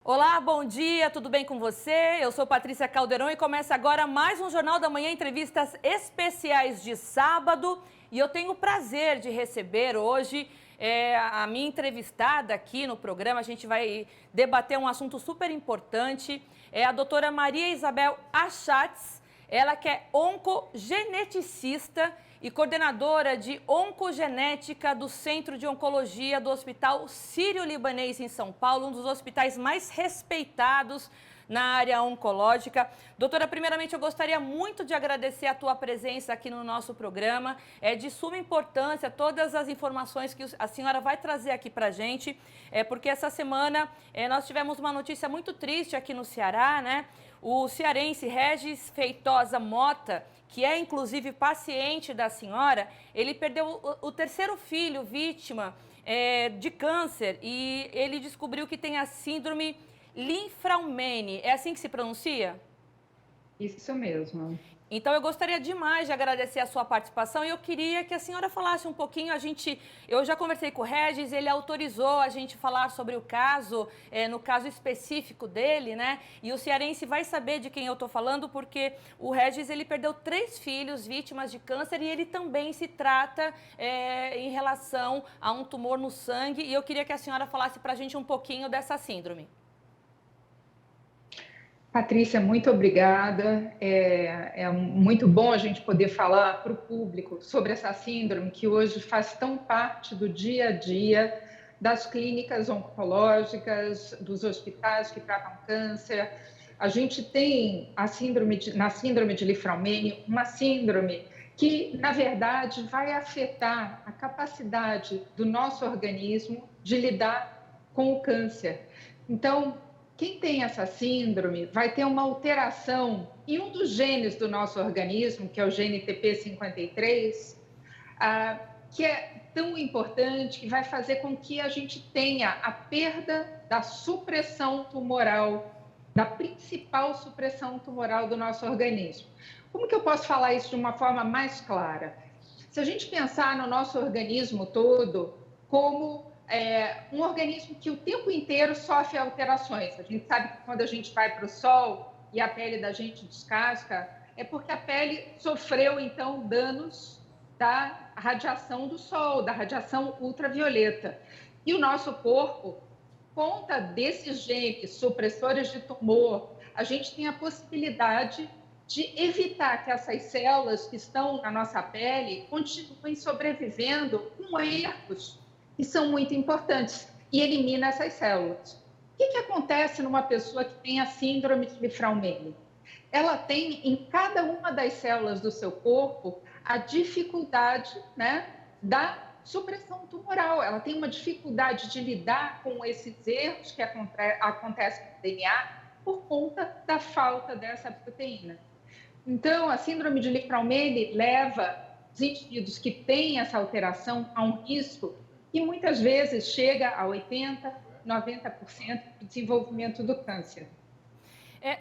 Olá, bom dia, tudo bem com você? Eu sou Patrícia Caldeirão e começa agora mais um Jornal da Manhã, entrevistas especiais de sábado. E eu tenho o prazer de receber hoje a minha entrevistada aqui no programa. A gente vai debater um assunto super importante. É a doutora Maria Isabel Achatz, ela que é oncogeneticista e coordenadora de oncogenética do Centro de Oncologia do Hospital Sírio-Libanês em São Paulo, um dos hospitais mais respeitados na área oncológica. Doutora, primeiramente eu gostaria muito de agradecer a tua presença aqui no nosso programa. É de suma importância todas as informações que a senhora vai trazer aqui para a gente, porque essa semana nós tivemos uma notícia muito triste aqui no Ceará, né? O cearense Regis Feitosa Mota, que é inclusive paciente da senhora, ele perdeu o terceiro filho vítima de câncer e ele descobriu que tem a síndrome Li-Fraumeni. É assim que se pronuncia? Isso mesmo. Então, eu gostaria demais de agradecer a sua participação e eu queria que a senhora falasse um pouquinho. Eu já conversei com o Regis, ele autorizou a gente falar sobre o caso, no caso específico dele, né? E o cearense vai saber de quem eu estou falando, porque o Regis, ele perdeu 3 filhos vítimas de câncer e ele também se trata em relação a um tumor no sangue. E eu queria que a senhora falasse para a gente um pouquinho dessa síndrome. Patrícia, muito obrigada. É muito bom a gente poder falar para o público sobre essa síndrome que hoje faz tão parte do dia a dia das clínicas oncológicas, dos hospitais que tratam câncer. A gente tem na síndrome de Li-Fraumeni, uma síndrome que, na verdade, vai afetar a capacidade do nosso organismo de lidar com o câncer. Então, quem tem essa síndrome vai ter uma alteração em um dos genes do nosso organismo, que é o gene TP53, que é tão importante, que vai fazer com que a gente tenha a perda da supressão tumoral, da principal supressão tumoral do nosso organismo. Como que eu posso falar isso de uma forma mais clara? Se a gente pensar no nosso organismo todo como um organismo que o tempo inteiro sofre alterações. A gente sabe que quando a gente vai para o sol e a pele da gente descasca, é porque a pele sofreu, então, danos da radiação do sol, da radiação ultravioleta. E o nosso corpo, por conta desses genes supressores de tumor, a gente tem a possibilidade de evitar que essas células que estão na nossa pele continuem sobrevivendo com erros que são muito importantes, e elimina essas células. O que acontece numa pessoa que tem a síndrome de Li-Fraumeni? Ela tem em cada uma das células do seu corpo a dificuldade, né, da supressão tumoral. Ela tem uma dificuldade de lidar com esses erros que acontecem no DNA por conta da falta dessa proteína. Então, a síndrome de Li-Fraumeni leva os indivíduos que têm essa alteração a um risco que muitas vezes chega a 80%, 90% do desenvolvimento do câncer.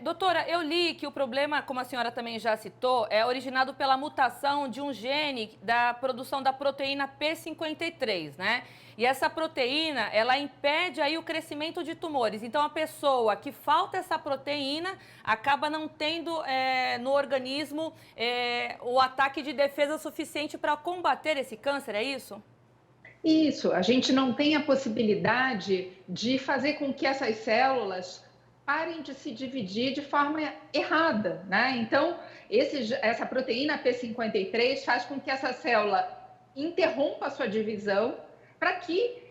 Doutora, eu li que o problema, como a senhora também já citou, é originado pela mutação de um gene da produção da proteína P53, né? E essa proteína, ela impede aí o crescimento de tumores. Então, a pessoa que falta essa proteína acaba não tendo no organismo o ataque de defesa suficiente para combater esse câncer, é isso? Isso, a gente não tem a possibilidade de fazer com que essas células parem de se dividir de forma errada, né? Então, essa proteína P53 faz com que essa célula interrompa a sua divisão para que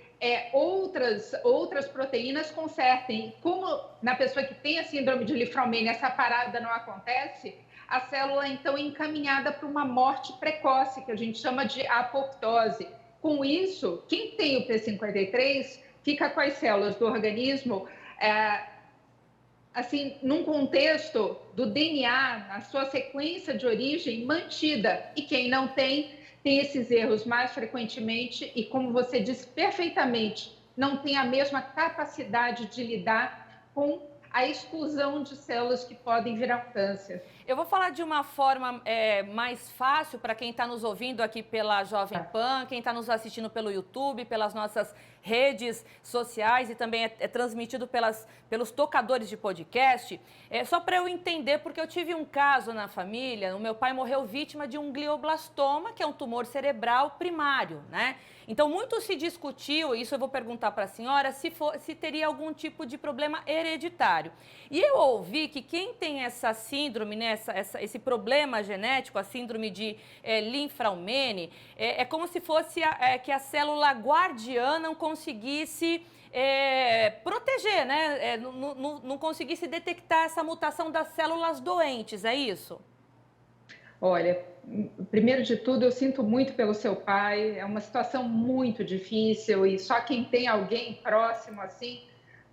outras proteínas consertem. Como na pessoa que tem a síndrome de Li-Fraumeni essa parada não acontece, a célula então é encaminhada para uma morte precoce, que a gente chama de apoptose. Com isso, quem tem o P53 fica com as células do organismo, assim, num contexto do DNA, na sua sequência de origem, mantida. E quem não tem esses erros mais frequentemente e, como você disse perfeitamente, não tem a mesma capacidade de lidar com a exclusão de células que podem virar um câncer. Eu vou falar de uma forma mais fácil para quem está nos ouvindo aqui pela Jovem Pan, quem está nos assistindo pelo YouTube, pelas nossas redes sociais e também é transmitido pelos tocadores de podcast. Só para eu entender, porque eu tive um caso na família, o meu pai morreu vítima de um glioblastoma, que é um tumor cerebral primário, né? Então, muito se discutiu, isso eu vou perguntar para a senhora, se teria algum tipo de problema hereditário. E eu ouvi que quem tem essa síndrome, né, esse problema genético, a síndrome de Li-Fraumeni, é como se fosse que a célula guardiã não conseguisse proteger, né? Não conseguisse detectar essa mutação das células doentes, é isso? Olha, primeiro de tudo, eu sinto muito pelo seu pai, é uma situação muito difícil e só quem tem alguém próximo assim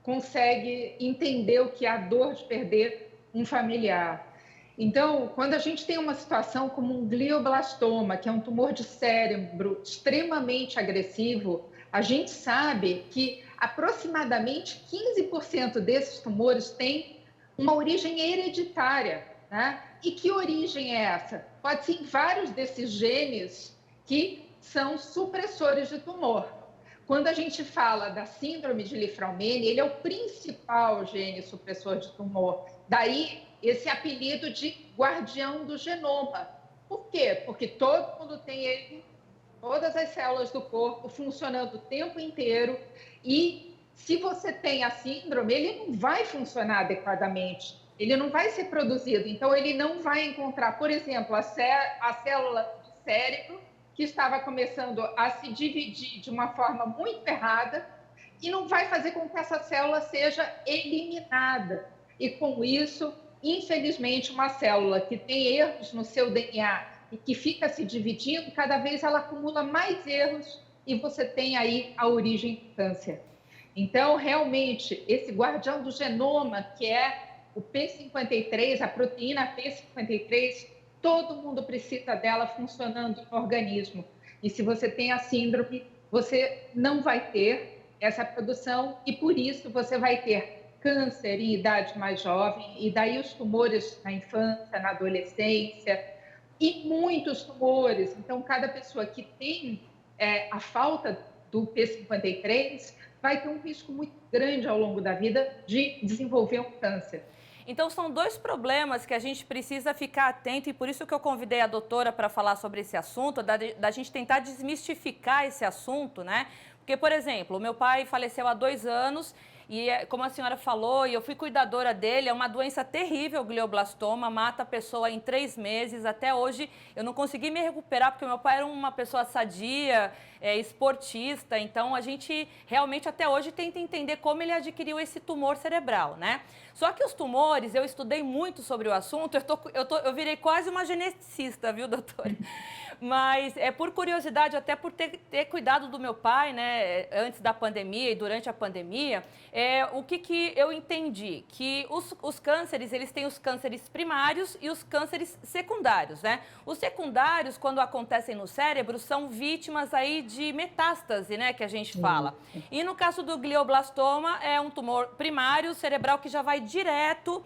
consegue entender o que é a dor de perder um familiar. Então, quando a gente tem uma situação como um glioblastoma, que é um tumor de cérebro extremamente agressivo, a gente sabe que aproximadamente 15% desses tumores têm uma origem hereditária, né? E que origem é essa? Pode ser em vários desses genes que são supressores de tumor. Quando a gente fala da síndrome de Li-Fraumeni, ele é o principal gene supressor de tumor. Daí esse apelido de guardião do genoma. Por quê? Porque todo mundo tem ele, todas as células do corpo funcionando o tempo inteiro e se você tem a síndrome, ele não vai funcionar adequadamente. Ele não vai ser produzido, então ele não vai encontrar, por exemplo, a célula do cérebro que estava começando a se dividir de uma forma muito errada e não vai fazer com que essa célula seja eliminada. E com isso, infelizmente, uma célula que tem erros no seu DNA e que fica se dividindo, cada vez ela acumula mais erros e você tem aí a origem do câncer. Então, realmente, esse guardião do genoma, que é o P53, a proteína P53, todo mundo precisa dela funcionando no organismo. E se você tem a síndrome, você não vai ter essa produção e por isso você vai ter câncer em idade mais jovem e daí os tumores na infância, na adolescência e muitos tumores. Então, cada pessoa que tem a falta do P53 vai ter um risco muito grande ao longo da vida de desenvolver um câncer. Então, são dois problemas que a gente precisa ficar atento e por isso que eu convidei a doutora para falar sobre esse assunto, da gente tentar desmistificar esse assunto, né? Porque, por exemplo, o meu pai faleceu há 2 anos e, como a senhora falou, e eu fui cuidadora dele, é uma doença terrível, o glioblastoma, mata a pessoa em 3 meses. Até hoje eu não consegui me recuperar, porque meu pai era uma pessoa sadia, esportista, então a gente realmente até hoje tenta entender como ele adquiriu esse tumor cerebral, né? Só que os tumores, eu estudei muito sobre o assunto, eu virei quase uma geneticista, viu, doutora? Mas por curiosidade, até por ter cuidado do meu pai, né, antes da pandemia e durante a pandemia, o que eu entendi? Que os cânceres, eles têm os cânceres primários e os cânceres secundários, né? Os secundários, quando acontecem no cérebro, são vítimas aí de metástase, né, que a gente fala. E no caso do glioblastoma, é um tumor primário cerebral que já vai direto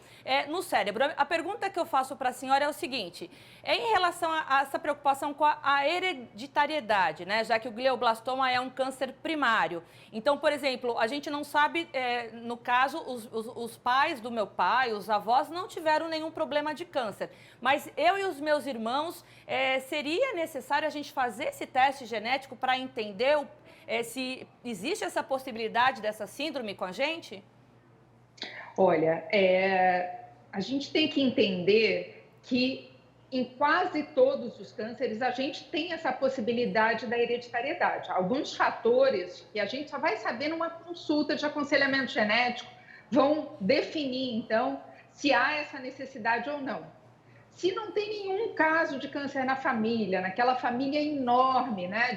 no cérebro. A pergunta que eu faço para a senhora é o seguinte, em relação a essa preocupação com a hereditariedade, né, já que o glioblastoma é um câncer primário. Então, por exemplo, a gente não sabe, no caso, os pais do meu pai, os avós, não tiveram nenhum problema de câncer. Mas eu e os meus irmãos, seria necessário a gente fazer esse teste genético para entender se existe essa possibilidade dessa síndrome com a gente? Olha, a gente tem que entender que em quase todos os cânceres a gente tem essa possibilidade da hereditariedade. Alguns fatores que a gente só vai saber numa consulta de aconselhamento genético vão definir, então, se há essa necessidade ou não. Se não tem nenhum caso de câncer na família, naquela família enorme, né,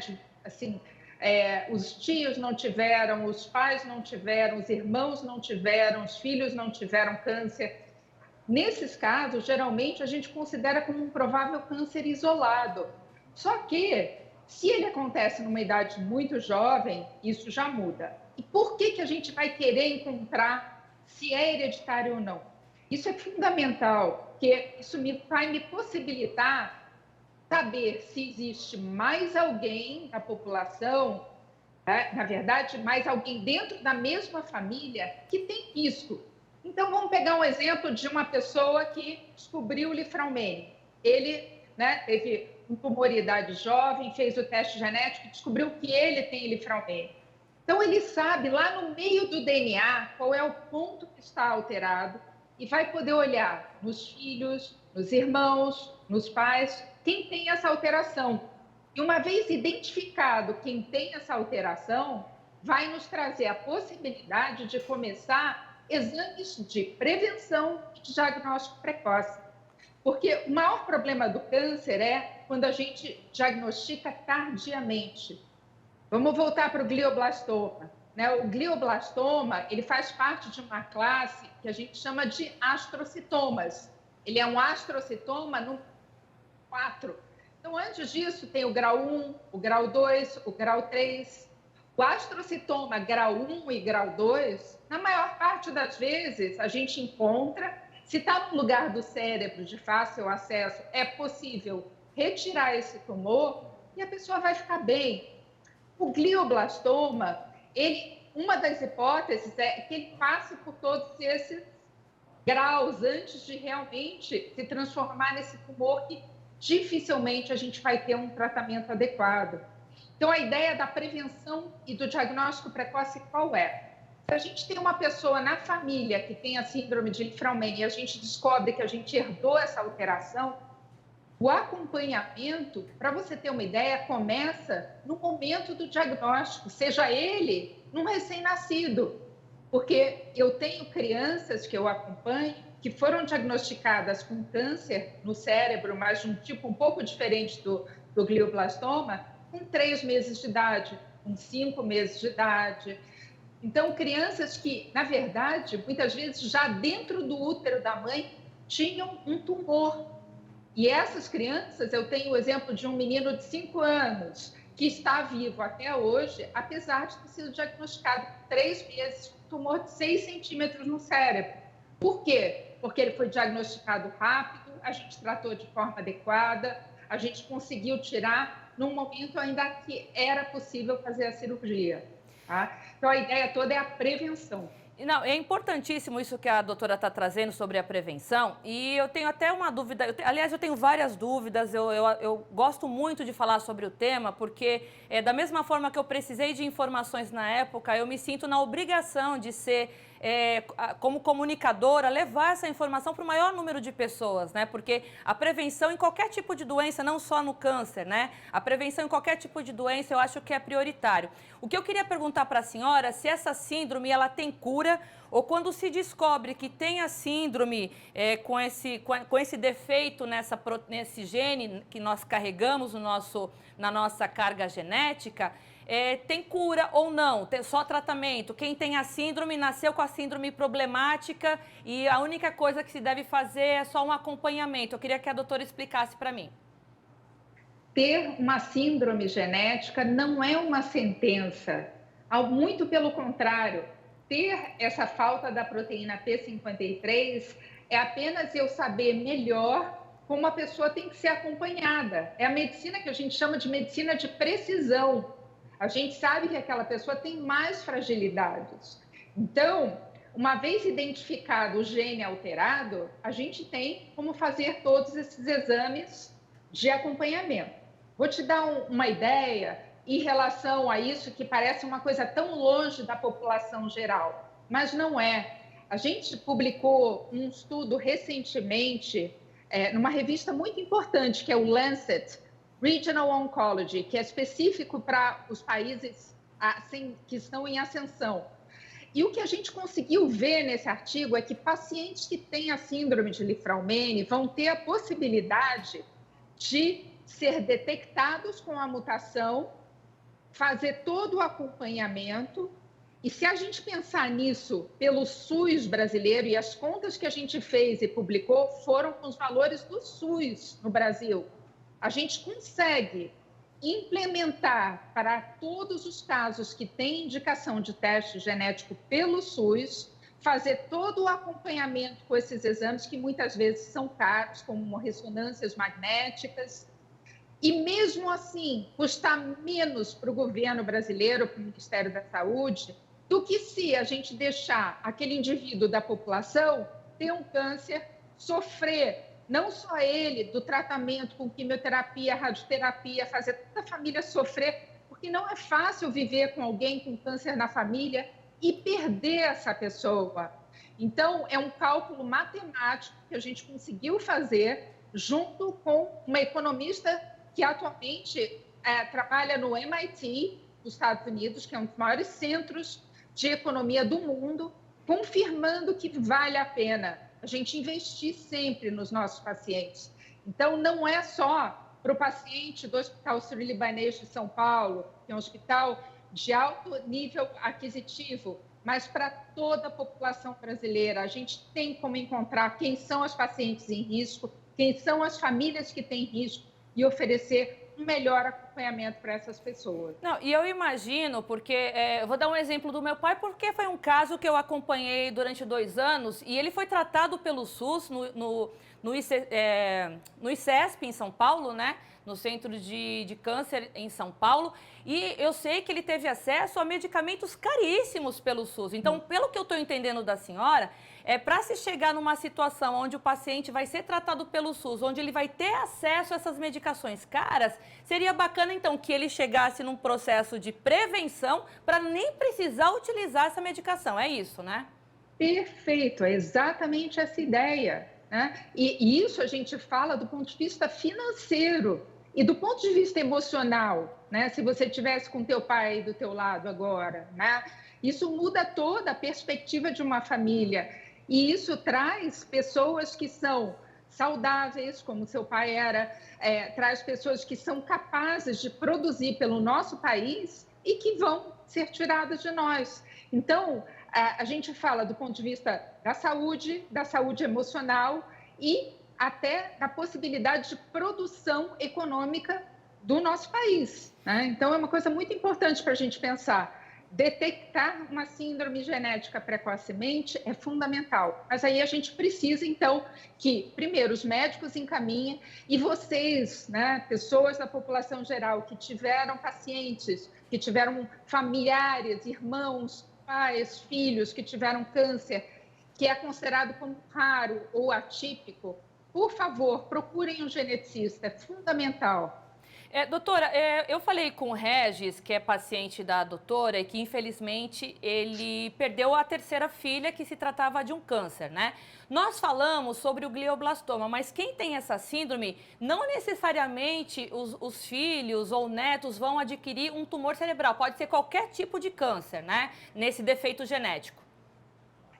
os tios não tiveram, os pais não tiveram, os irmãos não tiveram, os filhos não tiveram câncer. Nesses casos, geralmente, a gente considera como um provável câncer isolado. Só que, se ele acontece numa idade muito jovem, isso já muda. E por que a gente vai querer encontrar se é hereditário ou não? Isso é fundamental, porque isso vai me possibilitar saber se existe mais alguém na população, né? Na verdade, mais alguém dentro da mesma família que tem risco. Então, vamos pegar um exemplo de uma pessoa que descobriu o Lifraumene. Ele, né, teve um tumor em idade jovem, fez o teste genético e descobriu que ele tem Lifraumene. Então, ele sabe lá no meio do DNA qual é o ponto que está alterado e vai poder olhar nos filhos, nos irmãos, nos pais, quem tem essa alteração. E uma vez identificado quem tem essa alteração, vai nos trazer a possibilidade de começar exames de prevenção e de diagnóstico precoce. Porque o maior problema do câncer é quando a gente diagnostica tardiamente. Vamos voltar para o glioblastoma. Né? O glioblastoma, ele faz parte de uma classe que a gente chama de astrocitomas. Ele é um astrocitoma no 4. Então, antes disso, tem o grau 1, o grau 2, o grau 3. O astrocitoma grau 1 e grau 2, na maior parte das vezes, a gente encontra, se está no lugar do cérebro de fácil acesso, é possível retirar esse tumor e a pessoa vai ficar bem. O glioblastoma, uma das hipóteses é que ele passe por todos esses graus antes de realmente se transformar nesse tumor que dificilmente a gente vai ter um tratamento adequado. Então, a ideia da prevenção e do diagnóstico precoce qual é? Se a gente tem uma pessoa na família que tem a síndrome de Lifraumene e a gente descobre que a gente herdou essa alteração, o acompanhamento, para você ter uma ideia, começa no momento do diagnóstico, seja ele num recém-nascido, porque eu tenho crianças que eu acompanho que foram diagnosticadas com câncer no cérebro, mas de um tipo um pouco diferente do glioblastoma, com 3 meses de idade, com 5 meses de idade. Então, crianças que, na verdade, muitas vezes já dentro do útero da mãe tinham um tumor. E essas crianças, eu tenho o exemplo de um menino de 5 anos que está vivo até hoje, apesar de ter sido diagnosticado com 3 meses com um tumor de 6 centímetros no cérebro. Por quê? Porque ele foi diagnosticado rápido, a gente tratou de forma adequada, a gente conseguiu tirar num momento ainda que era possível fazer a cirurgia. Tá? Então, a ideia toda é a prevenção. Não, é importantíssimo isso que a doutora está trazendo sobre a prevenção, e eu tenho até uma dúvida, aliás, eu tenho várias dúvidas, eu gosto muito de falar sobre o tema, porque da mesma forma que eu precisei de informações na época, eu me sinto na obrigação de ser, como comunicadora, levar essa informação para o maior número de pessoas, né? Porque a prevenção em qualquer tipo de doença, não só no câncer, né? A prevenção em qualquer tipo de doença eu acho que é prioritário. O que eu queria perguntar para a senhora, se essa síndrome ela tem cura, ou quando se descobre que tem a síndrome com esse defeito nesse gene que nós carregamos na nossa carga genética, tem cura ou não? Tem só tratamento? Quem tem a síndrome nasceu com a síndrome problemática e a única coisa que se deve fazer é só um acompanhamento. Eu queria que a doutora explicasse para mim. Ter uma síndrome genética não é uma sentença, muito pelo contrário. Ter essa falta da proteína P53 é apenas eu saber melhor como a pessoa tem que ser acompanhada. É a medicina que a gente chama de medicina de precisão. A gente sabe que aquela pessoa tem mais fragilidades. Então, uma vez identificado o gene alterado, a gente tem como fazer todos esses exames de acompanhamento. Vou te dar uma ideia em relação a isso, que parece uma coisa tão longe da população geral, mas não é. A gente publicou um estudo recentemente numa revista muito importante, que é o Lancet Regional Oncology, que é específico para os países que estão em ascensão. E o que a gente conseguiu ver nesse artigo é que pacientes que têm a síndrome de Lifraumene vão ter a possibilidade de ser detectados com a mutação, fazer todo o acompanhamento. E se a gente pensar nisso pelo SUS brasileiro, e as contas que a gente fez e publicou foram com os valores do SUS no Brasil, a gente consegue implementar para todos os casos que têm indicação de teste genético pelo SUS, fazer todo o acompanhamento com esses exames, que muitas vezes são caros, como ressonâncias magnéticas, e mesmo assim custar menos para o governo brasileiro, para o Ministério da Saúde, do que se a gente deixar aquele indivíduo da população ter um câncer, sofrer, não só ele, do tratamento com quimioterapia, radioterapia, fazer toda a família sofrer, porque não é fácil viver com alguém com câncer na família e perder essa pessoa. Então, é um cálculo matemático que a gente conseguiu fazer junto com uma economista que atualmente trabalha no MIT, dos Estados Unidos, que é um dos maiores centros de economia do mundo, confirmando que vale a pena a gente investir sempre nos nossos pacientes. Então, não é só para o paciente do Hospital Sírio-Libanês de São Paulo, que é um hospital de alto nível aquisitivo, mas para toda a população brasileira. A gente tem como encontrar quem são os pacientes em risco, quem são as famílias que têm risco e oferecer um melhor acompanhamento para essas pessoas. Não, e eu imagino, porque eu vou dar um exemplo do meu pai, porque foi um caso que eu acompanhei durante 2 anos e ele foi tratado pelo SUS no ICESP, em São Paulo, né? No Centro de Câncer em São Paulo, e eu sei que ele teve acesso a medicamentos caríssimos pelo SUS. Então, pelo que eu estou entendendo da senhora, para se chegar numa situação onde o paciente vai ser tratado pelo SUS, onde ele vai ter acesso a essas medicações caras, seria bacana, então, que ele chegasse num processo de prevenção para nem precisar utilizar essa medicação. É isso, né? Perfeito, é exatamente essa ideia, né? E isso a gente fala do ponto de vista financeiro e do ponto de vista emocional, né? Se você tivesse com teu pai do teu lado agora, né? Isso muda toda a perspectiva de uma família e isso traz pessoas que são saudáveis, como seu pai era, traz pessoas que são capazes de produzir pelo nosso país e que vão ser tiradas de nós. Então, a gente fala do ponto de vista da saúde emocional e até da possibilidade de produção econômica do nosso país, né? Então, é uma coisa muito importante para a gente pensar. Detectar uma síndrome genética precocemente é fundamental, mas aí a gente precisa, então, que, primeiro, os médicos encaminhem e vocês, né, pessoas da população geral que tiveram pacientes, que tiveram familiares, irmãos, pais, filhos que tiveram câncer, que é considerado como raro ou atípico, por favor, procurem um geneticista, é fundamental. Doutora, eu falei com o Regis, que é paciente da doutora, e que infelizmente ele perdeu a 3ª filha que se tratava de um câncer, né? Nós falamos sobre o glioblastoma, mas quem tem essa síndrome, não necessariamente os filhos ou netos vão adquirir um tumor cerebral, pode ser qualquer tipo de câncer, né? Nesse defeito genético.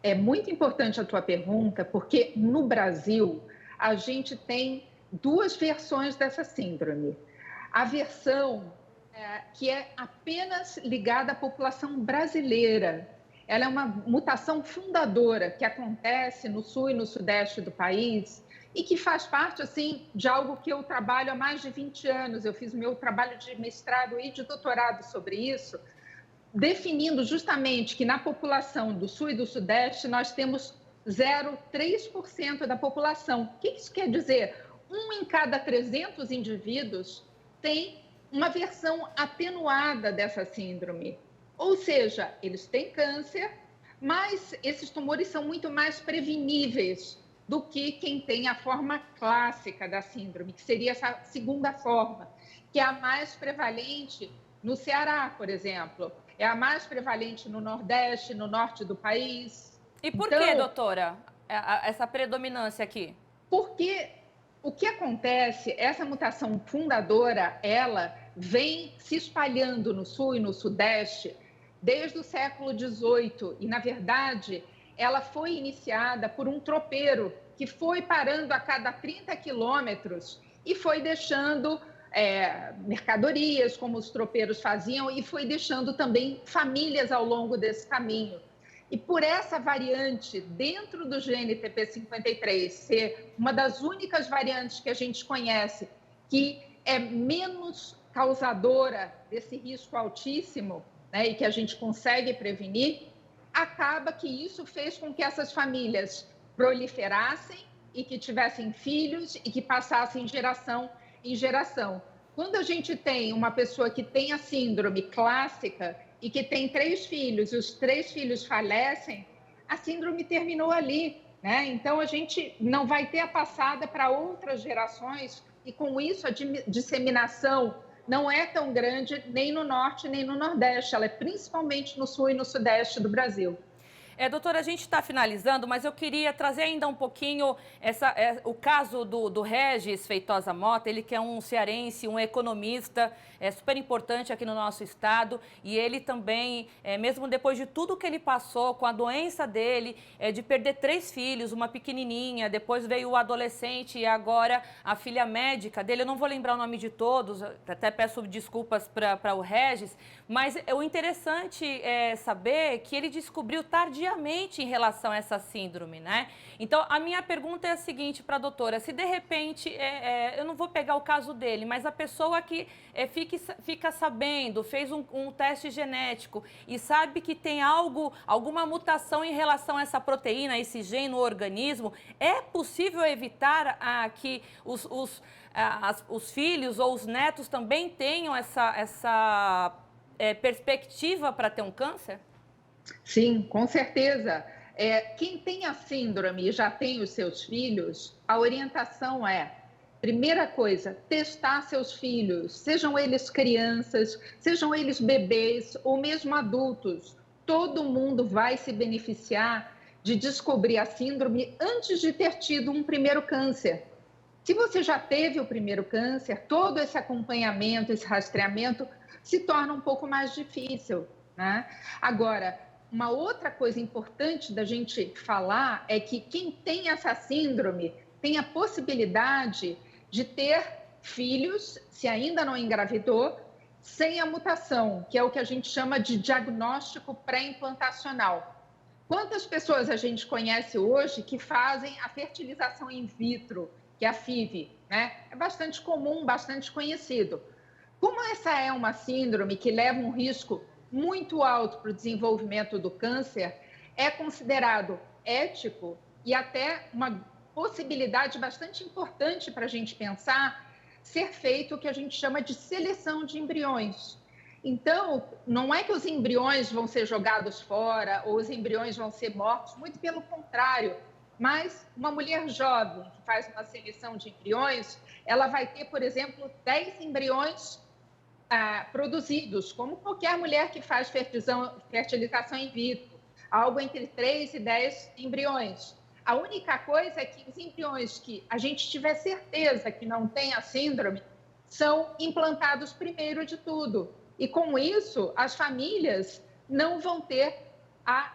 É muito importante a tua pergunta, porque no Brasil a gente tem 2 versões dessa síndrome. A versão que é apenas ligada à população brasileira. Ela é uma mutação fundadora que acontece no sul e no sudeste do país e que faz parte, assim, de algo que eu trabalho há mais de 20 anos. Eu fiz meu trabalho de mestrado e de doutorado sobre isso, definindo justamente que na população do sul e do sudeste nós temos 0,3% da população. O que isso quer dizer? 1 em cada 300 indivíduos tem uma versão atenuada dessa síndrome. Ou seja, eles têm câncer, mas esses tumores são muito mais preveníveis do que quem tem a forma clássica da síndrome, que seria essa segunda forma, que é a mais prevalente no Ceará, por exemplo. É a mais prevalente no Nordeste, no Norte do país. E por que, doutora, essa predominância aqui? Porque o que acontece, essa mutação fundadora, ela vem se espalhando no sul e no sudeste desde o século XVIII. E, na verdade, ela foi iniciada por um tropeiro que foi parando a cada 30 quilômetros e foi deixando mercadorias, como os tropeiros faziam, e foi deixando também famílias ao longo desse caminho. E por essa variante dentro do gene TP53 ser uma das únicas variantes que a gente conhece que é menos causadora desse risco altíssimo, né, e que a gente consegue prevenir, acaba que isso fez com que essas famílias proliferassem e que tivessem filhos e que passassem de geração em geração. Quando a gente tem uma pessoa que tem a síndrome clássica e que tem 3 filhos e os 3 filhos falecem, a síndrome terminou ali, né? Então, a gente não vai ter a passada para outras gerações e, com isso, a disseminação não é tão grande nem no norte nem no nordeste, ela é principalmente no sul e no sudeste do Brasil. Doutora, a gente está finalizando, mas eu queria trazer ainda um pouquinho o caso do Regis Feitosa Mota, ele que é um cearense, um economista, super importante aqui no nosso estado, e ele também, mesmo depois de tudo que ele passou com a doença dele, de perder 3 filhos, uma pequenininha, depois veio o adolescente e agora a filha médica dele, eu não vou lembrar o nome de todos, até peço desculpas para o Regis, mas o interessante é saber que ele descobriu tardiamente em relação a essa síndrome, né? Então, a minha pergunta é a seguinte para a doutora, se de repente, eu não vou pegar o caso dele, mas a pessoa que fica sabendo, fez um teste genético e sabe que tem alguma mutação em relação a essa proteína, esse gene no organismo, é possível evitar que os filhos ou os netos também tenham essa perspectiva para ter um câncer? Sim, com certeza. Quem tem a síndrome e já tem os seus filhos, a orientação primeira coisa, testar seus filhos, sejam eles crianças, sejam eles bebês ou mesmo adultos. Todo mundo vai se beneficiar de descobrir a síndrome antes de ter tido um primeiro câncer. Se você já teve o primeiro câncer, todo esse acompanhamento, esse rastreamento se torna um pouco mais difícil, né? Agora, uma outra coisa importante da gente falar é que quem tem essa síndrome tem a possibilidade de ter filhos, se ainda não engravidou, sem a mutação, que é o que a gente chama de diagnóstico pré-implantacional. Quantas pessoas a gente conhece hoje que fazem a fertilização in vitro, que é a FIV, né? É bastante comum, bastante conhecido. Como essa é uma síndrome que leva um risco muito alto para o desenvolvimento do câncer, é considerado ético e até uma possibilidade bastante importante para a gente pensar ser feito o que a gente chama de seleção de embriões. Então, não é que os embriões vão ser jogados fora ou os embriões vão ser mortos, muito pelo contrário, mas uma mulher jovem que faz uma seleção de embriões, ela vai ter, por exemplo, 10 embriões produzidos, como qualquer mulher que faz fertilização in vitro, algo entre 3 e 10 embriões. A única coisa é que os embriões que a gente tiver certeza que não tem a síndrome são implantados primeiro de tudo. E com isso, as famílias não vão ter a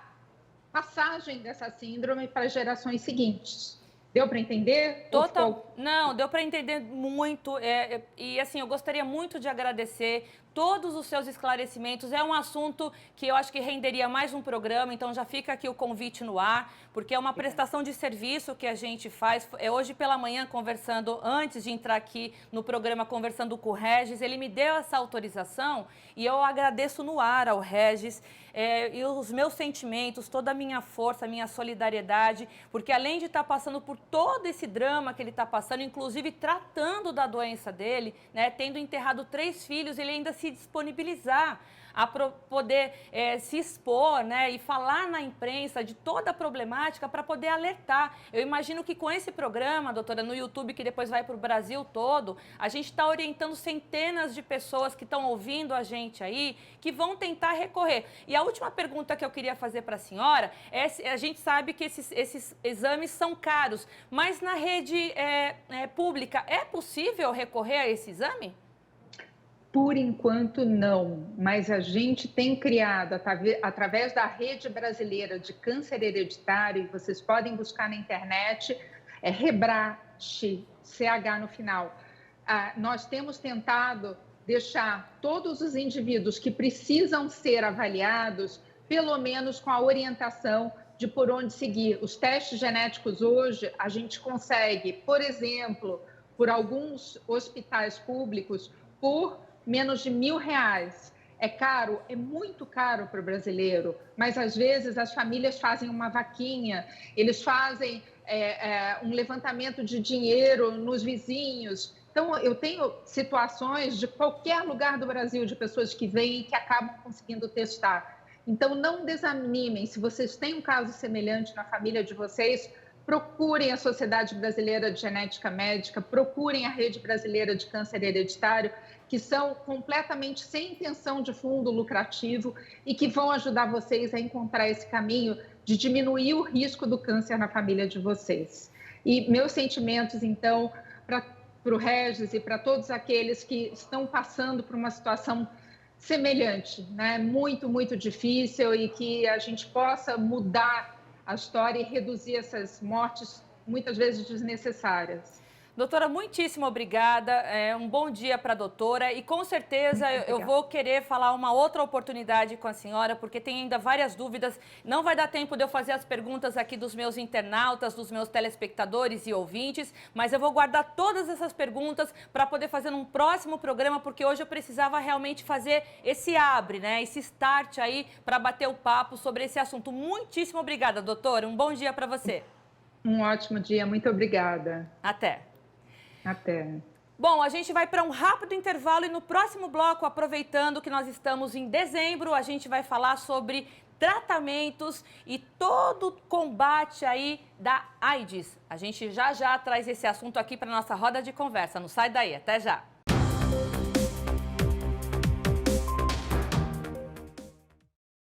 passagem dessa síndrome para as gerações seguintes. Deu para entender? Não, deu para entender muito. E assim, eu gostaria muito de agradecer todos os seus esclarecimentos. É um assunto que eu acho que renderia mais um programa, então já fica aqui o convite no ar, porque é uma prestação de serviço que a gente faz. Hoje pela manhã, conversando, antes de entrar aqui no programa, conversando com o Regis, ele me deu essa autorização e eu agradeço no ar ao Regis. E os meus sentimentos, toda a minha força, a minha solidariedade, porque além de estar passando por todo esse drama que ele está passando, inclusive tratando da doença dele, né, tendo enterrado 3 filhos, ele ainda se disponibilizar a poder se expor, né, e falar na imprensa de toda a problemática para poder alertar. Eu imagino que com esse programa, doutora, no YouTube, que depois vai para o Brasil todo, a gente está orientando centenas de pessoas que estão ouvindo a gente aí, que vão tentar recorrer. E a última pergunta que eu queria fazer para a senhora é, a gente sabe que esses exames são caros, mas na rede pública é possível recorrer a esse exame? Por enquanto, não, mas a gente tem criado, através da Rede Brasileira de Câncer Hereditário, e vocês podem buscar na internet, REBRACH, CH no final. Nós temos tentado deixar todos os indivíduos que precisam ser avaliados, pelo menos com a orientação de por onde seguir. Os testes genéticos hoje, a gente consegue, por exemplo, por alguns hospitais públicos, por menos de R$1.000. é caro, é muito caro para o brasileiro, mas às vezes as famílias fazem uma vaquinha, eles fazem um levantamento de dinheiro nos vizinhos. Então, eu tenho situações de qualquer lugar do Brasil, de pessoas que vêm e que acabam conseguindo testar. Então, não desanimem. Se vocês têm um caso semelhante na família de vocês, procurem a Sociedade Brasileira de Genética Médica, procurem a Rede Brasileira de Câncer Hereditário, que são completamente sem intenção de fundo lucrativo e que vão ajudar vocês a encontrar esse caminho de diminuir o risco do câncer na família de vocês. E meus sentimentos, então, para o Regis e para todos aqueles que estão passando por uma situação semelhante, né? Muito, muito difícil, e que a gente possa mudar a história e reduzir essas mortes, muitas vezes desnecessárias. Doutora, muitíssimo obrigada. Um bom dia para a doutora. E com certeza eu vou querer falar uma outra oportunidade com a senhora, porque tem ainda várias dúvidas. Não vai dar tempo de eu fazer as perguntas aqui dos meus internautas, dos meus telespectadores e ouvintes, mas eu vou guardar todas essas perguntas para poder fazer num próximo programa, porque hoje eu precisava realmente fazer esse abre, né? Esse start aí para bater o papo sobre esse assunto. Muitíssimo obrigada, doutora. Um bom dia para você. Um ótimo dia. Muito obrigada. Até. Até. Bom, a gente vai para um rápido intervalo e no próximo bloco, aproveitando que nós estamos em dezembro, a gente vai falar sobre tratamentos e todo o combate aí da AIDS. A gente já traz esse assunto aqui para nossa roda de conversa. Não sai daí, até já.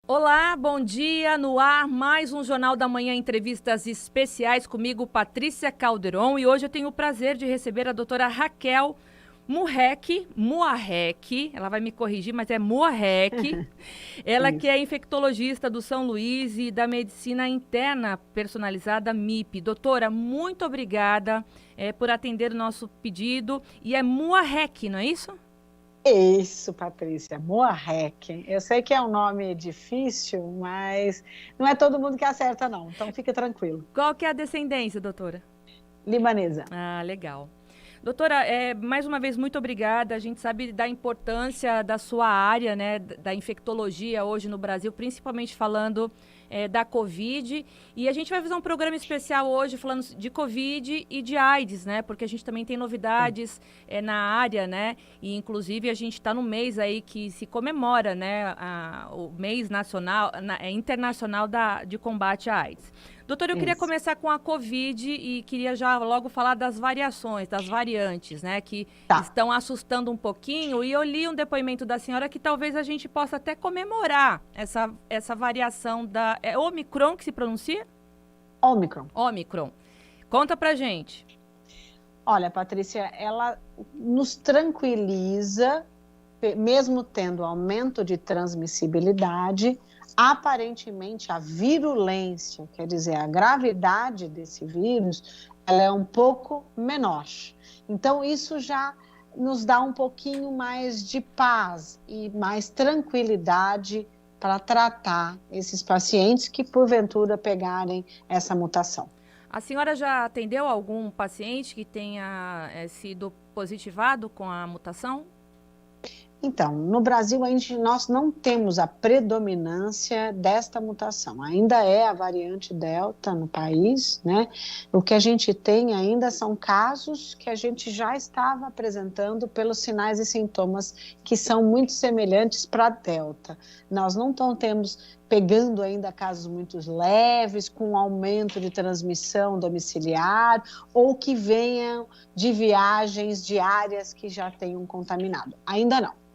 Olá, bom dia, no ar, mais um Jornal da Manhã, entrevistas especiais comigo, Patrícia Calderon, e hoje eu tenho o prazer de receber a doutora Raquel Muarrec, ela vai me corrigir, mas é Muarrec, ela que é infectologista do São Luís e da Medicina Interna Personalizada MIP. Doutora, muito obrigada por atender o nosso pedido, e é Muarrec, não é isso? Isso, Patrícia, Muarrec. Eu sei que é um nome difícil, mas não é todo mundo que acerta, não. Então, fica tranquilo. Qual que é a descendência, doutora? Libanesa. Ah, legal. Doutora, mais uma vez, muito obrigada. A gente sabe da importância da sua área, né, da infectologia hoje no Brasil, principalmente falando da Covid. E a gente vai fazer um programa especial hoje falando de Covid e de AIDS, né? Porque a gente também tem novidades na área, né? E, inclusive, a gente está no mês aí que se comemora, né? O mês nacional, internacional de combate à AIDS. Doutora, eu queria começar com a Covid e queria já logo falar das variações, das variantes, né? Que estão assustando um pouquinho. E eu li um depoimento da senhora que talvez a gente possa até comemorar essa variação da... É Omicron que se pronuncia? Omicron. Omicron. Conta pra gente. Olha, Patrícia, ela nos tranquiliza, mesmo tendo aumento de transmissibilidade. Aparentemente, a virulência, quer dizer, a gravidade desse vírus, ela é um pouco menor. Então, isso já nos dá um pouquinho mais de paz e mais tranquilidade para tratar esses pacientes que, porventura, pegarem essa mutação. A senhora já atendeu algum paciente que tenha sido positivado com a mutação? Então, no Brasil, nós não temos a predominância desta mutação. Ainda é a variante Delta no país, né? O que a gente tem ainda são casos que a gente já estava apresentando pelos sinais e sintomas que são muito semelhantes para a Delta. Nós não temos pegando ainda casos muito leves, com aumento de transmissão domiciliar, ou que venham de viagens diárias que já tenham contaminado. Ainda não.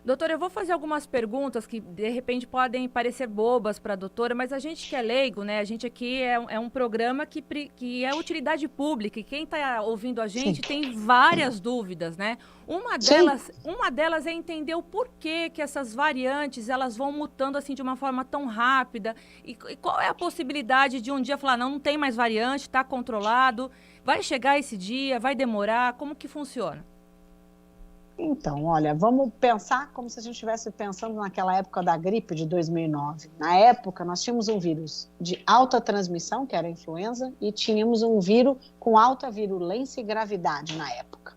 Doutora, eu vou fazer algumas perguntas que, de repente, podem parecer bobas para a doutora, mas a gente que é leigo, né? A gente aqui é um programa que é utilidade pública e quem está ouvindo a gente tem várias dúvidas, né? Uma delas é entender o porquê que essas variantes, elas vão mutando assim de uma forma tão rápida e qual é a possibilidade de um dia falar, não tem mais variante, está controlado, vai chegar esse dia, vai demorar, como que funciona? Então, olha, vamos pensar como se a gente estivesse pensando naquela época da gripe de 2009. Na época, nós tínhamos um vírus de alta transmissão, que era a influenza, e tínhamos um vírus com alta virulência e gravidade na época.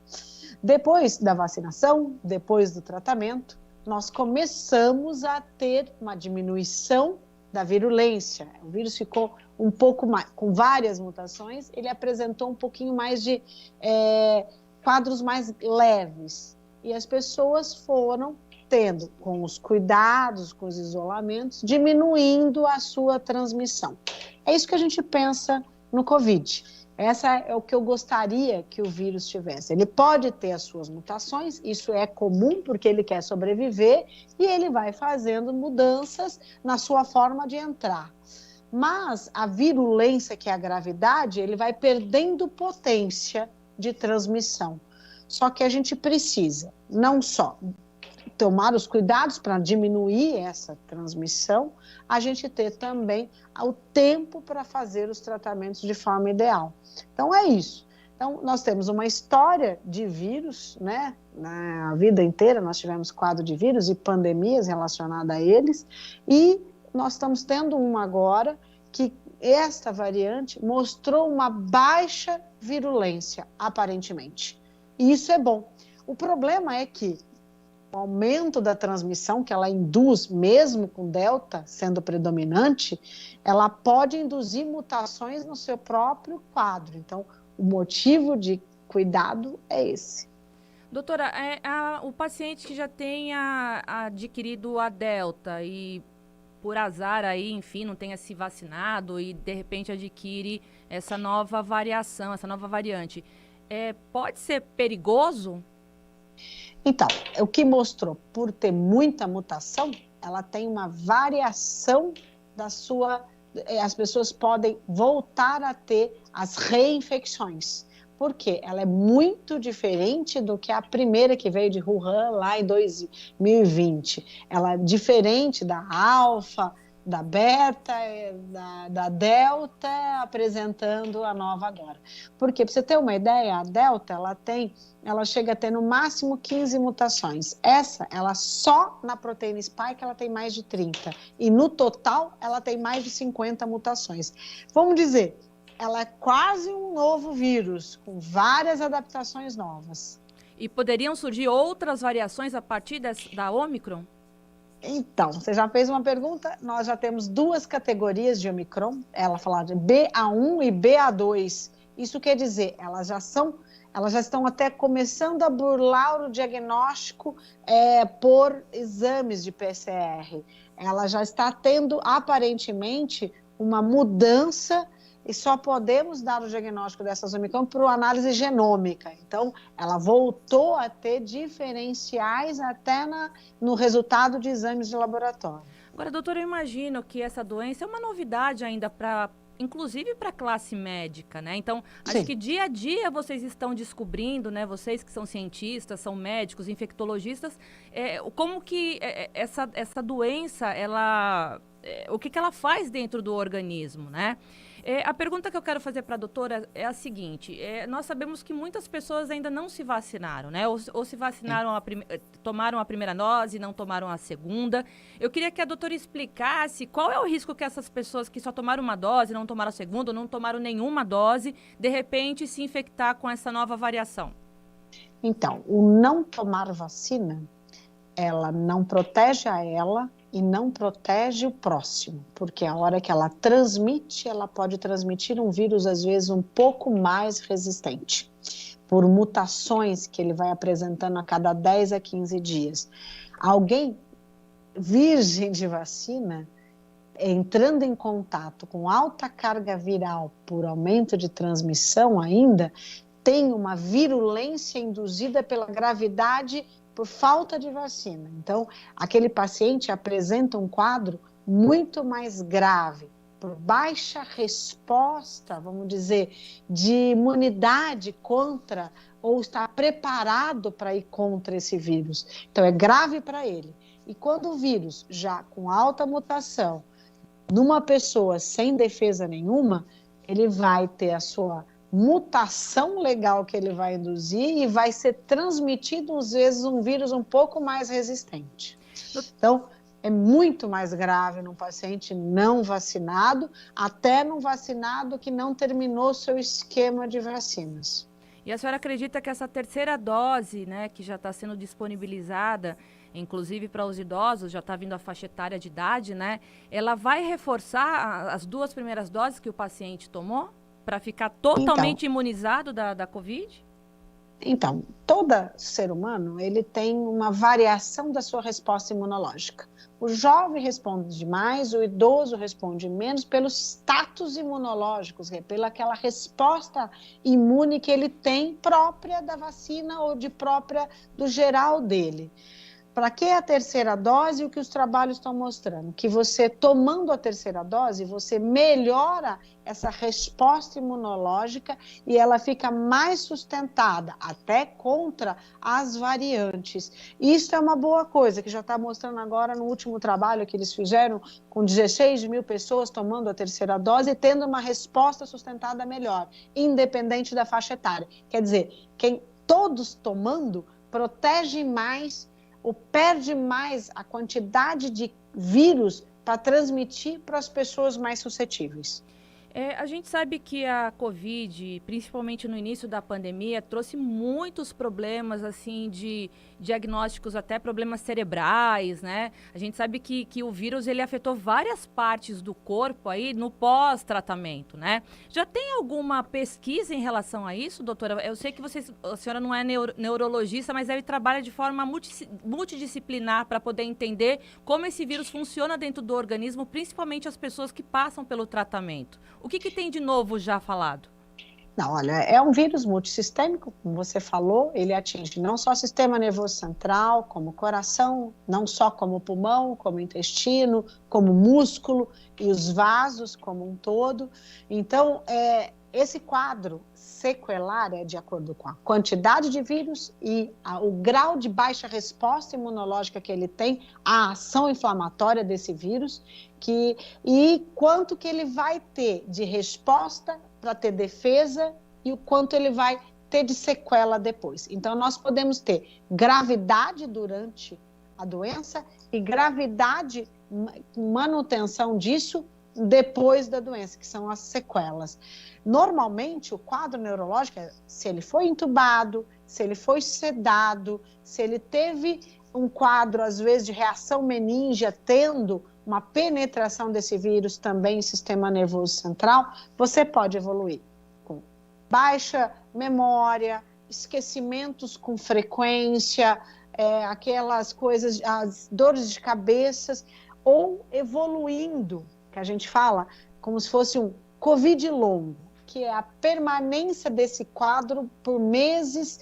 Depois da vacinação, depois do tratamento, nós começamos a ter uma diminuição da virulência. O vírus ficou um pouco mais, com várias mutações, ele apresentou um pouquinho mais de quadros mais leves. E as pessoas foram tendo, com os cuidados, com os isolamentos, diminuindo a sua transmissão. É isso que a gente pensa no Covid. Essa é o que eu gostaria que o vírus tivesse. Ele pode ter as suas mutações, isso é comum porque ele quer sobreviver e ele vai fazendo mudanças na sua forma de entrar. Mas a virulência, que é a gravidade, ele vai perdendo potência de transmissão. Só que a gente precisa não só tomar os cuidados para diminuir essa transmissão, a gente ter também o tempo para fazer os tratamentos de forma ideal. Então, é isso. Então, nós temos uma história de vírus, né? Na vida inteira nós tivemos quadro de vírus e pandemias relacionadas a eles, e nós estamos tendo uma agora que esta variante mostrou uma baixa virulência, aparentemente. E isso é bom. O problema é que o aumento da transmissão que ela induz, mesmo com Delta sendo predominante, ela pode induzir mutações no seu próprio quadro. Então, o motivo de cuidado é esse. Doutora, o paciente que já tenha adquirido a Delta e por azar aí, enfim, não tenha se vacinado e de repente adquire essa nova variação, essa nova variante, pode ser perigoso? Então, o que mostrou, por ter muita mutação, ela tem uma variação da sua... As pessoas podem voltar a ter as reinfecções. Por quê? Ela é muito diferente do que a primeira que veio de Wuhan lá em 2020. Ela é diferente da Alfa, da Beta, da Delta, apresentando a nova agora. Porque, para você ter uma ideia, a Delta, ela chega a ter no máximo 15 mutações. Ela só na proteína spike, ela tem mais de 30. E no total, ela tem mais de 50 mutações. Vamos dizer, ela é quase um novo vírus, com várias adaptações novas. E poderiam surgir outras variações a partir da Ômicron? Então, você já fez uma pergunta, nós já temos 2 categorias de Omicron, ela fala de BA1 e BA2. Isso quer dizer, elas já estão até começando a burlar o diagnóstico por exames de PCR. Ela já está tendo, aparentemente, uma mudança e só podemos dar o diagnóstico dessas Omicron por análise genômica. Então, ela voltou a ter diferenciais até no resultado de exames de laboratório. Agora, doutora, eu imagino que essa doença é uma novidade ainda inclusive para a classe médica, né? Então, acho que dia a dia vocês estão descobrindo, né? Vocês que são cientistas, são médicos, infectologistas, como que essa doença, o que ela faz dentro do organismo, né? A pergunta que eu quero fazer para a doutora é a seguinte, nós sabemos que muitas pessoas ainda não se vacinaram, né? Ou se vacinaram, tomaram a primeira dose e não tomaram a segunda. Eu queria que a doutora explicasse qual é o risco que essas pessoas que só tomaram uma dose, não tomaram a segunda, ou não tomaram nenhuma dose, de repente se infectar com essa nova variação. Então, o não tomar vacina, ela não protege a ela e não protege o próximo, porque a hora que ela transmite, ela pode transmitir um vírus, às vezes, um pouco mais resistente, por mutações que ele vai apresentando a cada 10 a 15 dias. Alguém virgem de vacina, entrando em contato com alta carga viral por aumento de transmissão ainda, tem uma virulência induzida pela gravidade por falta de vacina. Então, aquele paciente apresenta um quadro muito mais grave, por baixa resposta, vamos dizer, de imunidade contra, ou está preparado para ir contra esse vírus. Então, é grave para ele. E quando o vírus, já com alta mutação, numa pessoa sem defesa nenhuma, ele vai ter a sua mutação legal que ele vai induzir e vai ser transmitido, às vezes, um vírus um pouco mais resistente. Então, é muito mais grave num paciente não vacinado, até num vacinado que não terminou seu esquema de vacinas. E a senhora acredita que essa terceira dose, né, que já está sendo disponibilizada, inclusive para os idosos, já está vindo a faixa etária de idade, né? Ela vai reforçar as 2 primeiras doses que o paciente tomou para ficar totalmente imunizado da Covid? Então, todo ser humano, ele tem uma variação da sua resposta imunológica. O jovem responde mais, o idoso responde menos pelos status imunológicos, pela aquela resposta imune que ele tem própria da vacina ou própria do geral dele. Para que a terceira dose? O que os trabalhos estão mostrando? Que você, tomando a terceira dose, você melhora essa resposta imunológica e ela fica mais sustentada, até contra as variantes. Isso é uma boa coisa, que já está mostrando agora no último trabalho que eles fizeram, com 16 mil pessoas tomando a terceira dose e tendo uma resposta sustentada melhor, independente da faixa etária. Quer dizer, todos tomando, protege mais ou perde mais a quantidade de vírus para transmitir para as pessoas mais suscetíveis. A gente sabe que a Covid, principalmente no início da pandemia, trouxe muitos problemas, assim, de diagnósticos, até problemas cerebrais, né? A gente sabe que o vírus, ele afetou várias partes do corpo aí no pós-tratamento, né? Já tem alguma pesquisa em relação a isso, doutora? Eu sei que a senhora não é neurologista, mas ele trabalha de forma multidisciplinar para poder entender como esse vírus funciona dentro do organismo, principalmente as pessoas que passam pelo tratamento. O que tem de novo já falado? Não, olha, é um vírus multissistêmico, como você falou, ele atinge não só o sistema nervoso central, como o coração, não só como o pulmão, como o intestino, como o músculo e os vasos como um todo. Então, esse quadro sequelar é de acordo com a quantidade de vírus e o grau de baixa resposta imunológica que ele tem, a ação inflamatória desse vírus, e quanto que ele vai ter de resposta para ter defesa e o quanto ele vai ter de sequela depois. Então, nós podemos ter gravidade durante a doença e gravidade, manutenção disso depois da doença, que são as sequelas. Normalmente, o quadro neurológico, se ele foi entubado, se ele foi sedado, se ele teve um quadro, às vezes, de reação meníngea, tendo uma penetração desse vírus também em sistema nervoso central, você pode evoluir com baixa memória, esquecimentos com frequência, aquelas coisas, as dores de cabeça, ou evoluindo, que a gente fala, como se fosse um Covid longo, que é a permanência desse quadro por meses,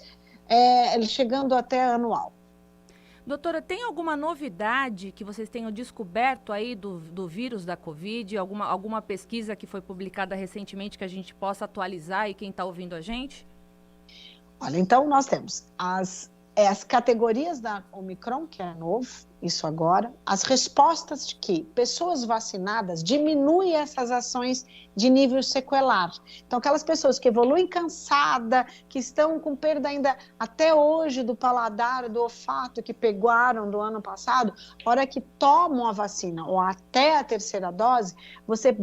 chegando até anual. Doutora, tem alguma novidade que vocês tenham descoberto aí do vírus da Covid? Alguma pesquisa que foi publicada recentemente que a gente possa atualizar e quem está ouvindo a gente? Olha, então nós temos as categorias da Omicron, que é novo, isso agora, as respostas de que pessoas vacinadas diminuem essas ações de nível sequelar. Então, aquelas pessoas que evoluem cansada, que estão com perda ainda até hoje do paladar, do olfato que pegaram do ano passado, a hora que tomam a vacina ou até a terceira dose, você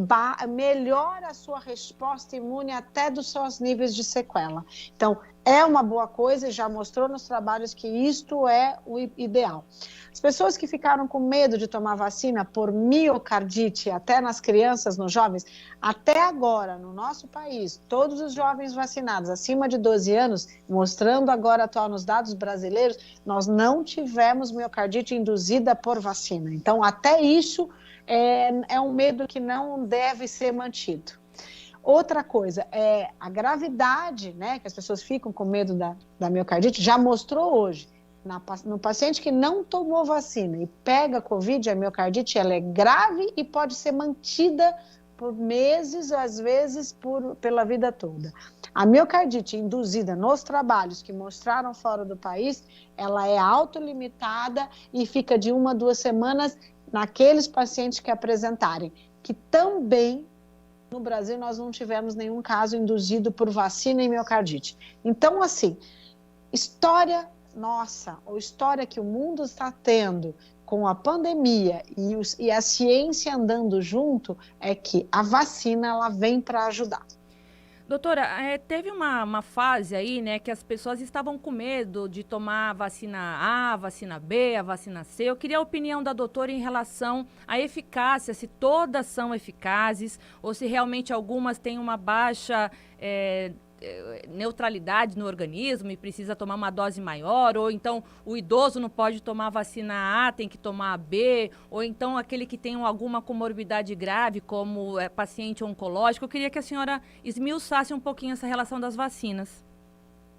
melhora a sua resposta imune até dos seus níveis de sequela. Então, é uma boa coisa e já mostrou nos trabalhos que isto é o ideal. As pessoas que ficaram com medo de tomar vacina por miocardite, até nas crianças, nos jovens, até agora, no nosso país, todos os jovens vacinados acima de 12 anos, mostrando agora atual nos dados brasileiros, nós não tivemos miocardite induzida por vacina. Então, até isso é um medo que não deve ser mantido. Outra coisa, a gravidade, né, que as pessoas ficam com medo da miocardite, já mostrou hoje. No paciente que não tomou vacina e pega Covid, a miocardite, ela é grave e pode ser mantida por meses, às vezes pela vida toda. A miocardite induzida nos trabalhos que mostraram fora do país, ela é autolimitada e fica de 1 a 2 semanas naqueles pacientes que apresentarem, que também no Brasil nós não tivemos nenhum caso induzido por vacina em miocardite. Então, assim, história nossa, ou história que o mundo está tendo com a pandemia e a ciência andando junto, é que a vacina ela vem para ajudar. Doutora, teve uma fase aí, né, que as pessoas estavam com medo de tomar a vacina A, a vacina B, a vacina C. Eu queria a opinião da doutora em relação à eficácia, se todas são eficazes ou se realmente algumas têm uma baixa neutralidade no organismo e precisa tomar uma dose maior, ou então o idoso não pode tomar a vacina A, tem que tomar a B, ou então aquele que tem alguma comorbidade grave, como paciente oncológico. Eu queria que a senhora esmiuçasse um pouquinho essa relação das vacinas.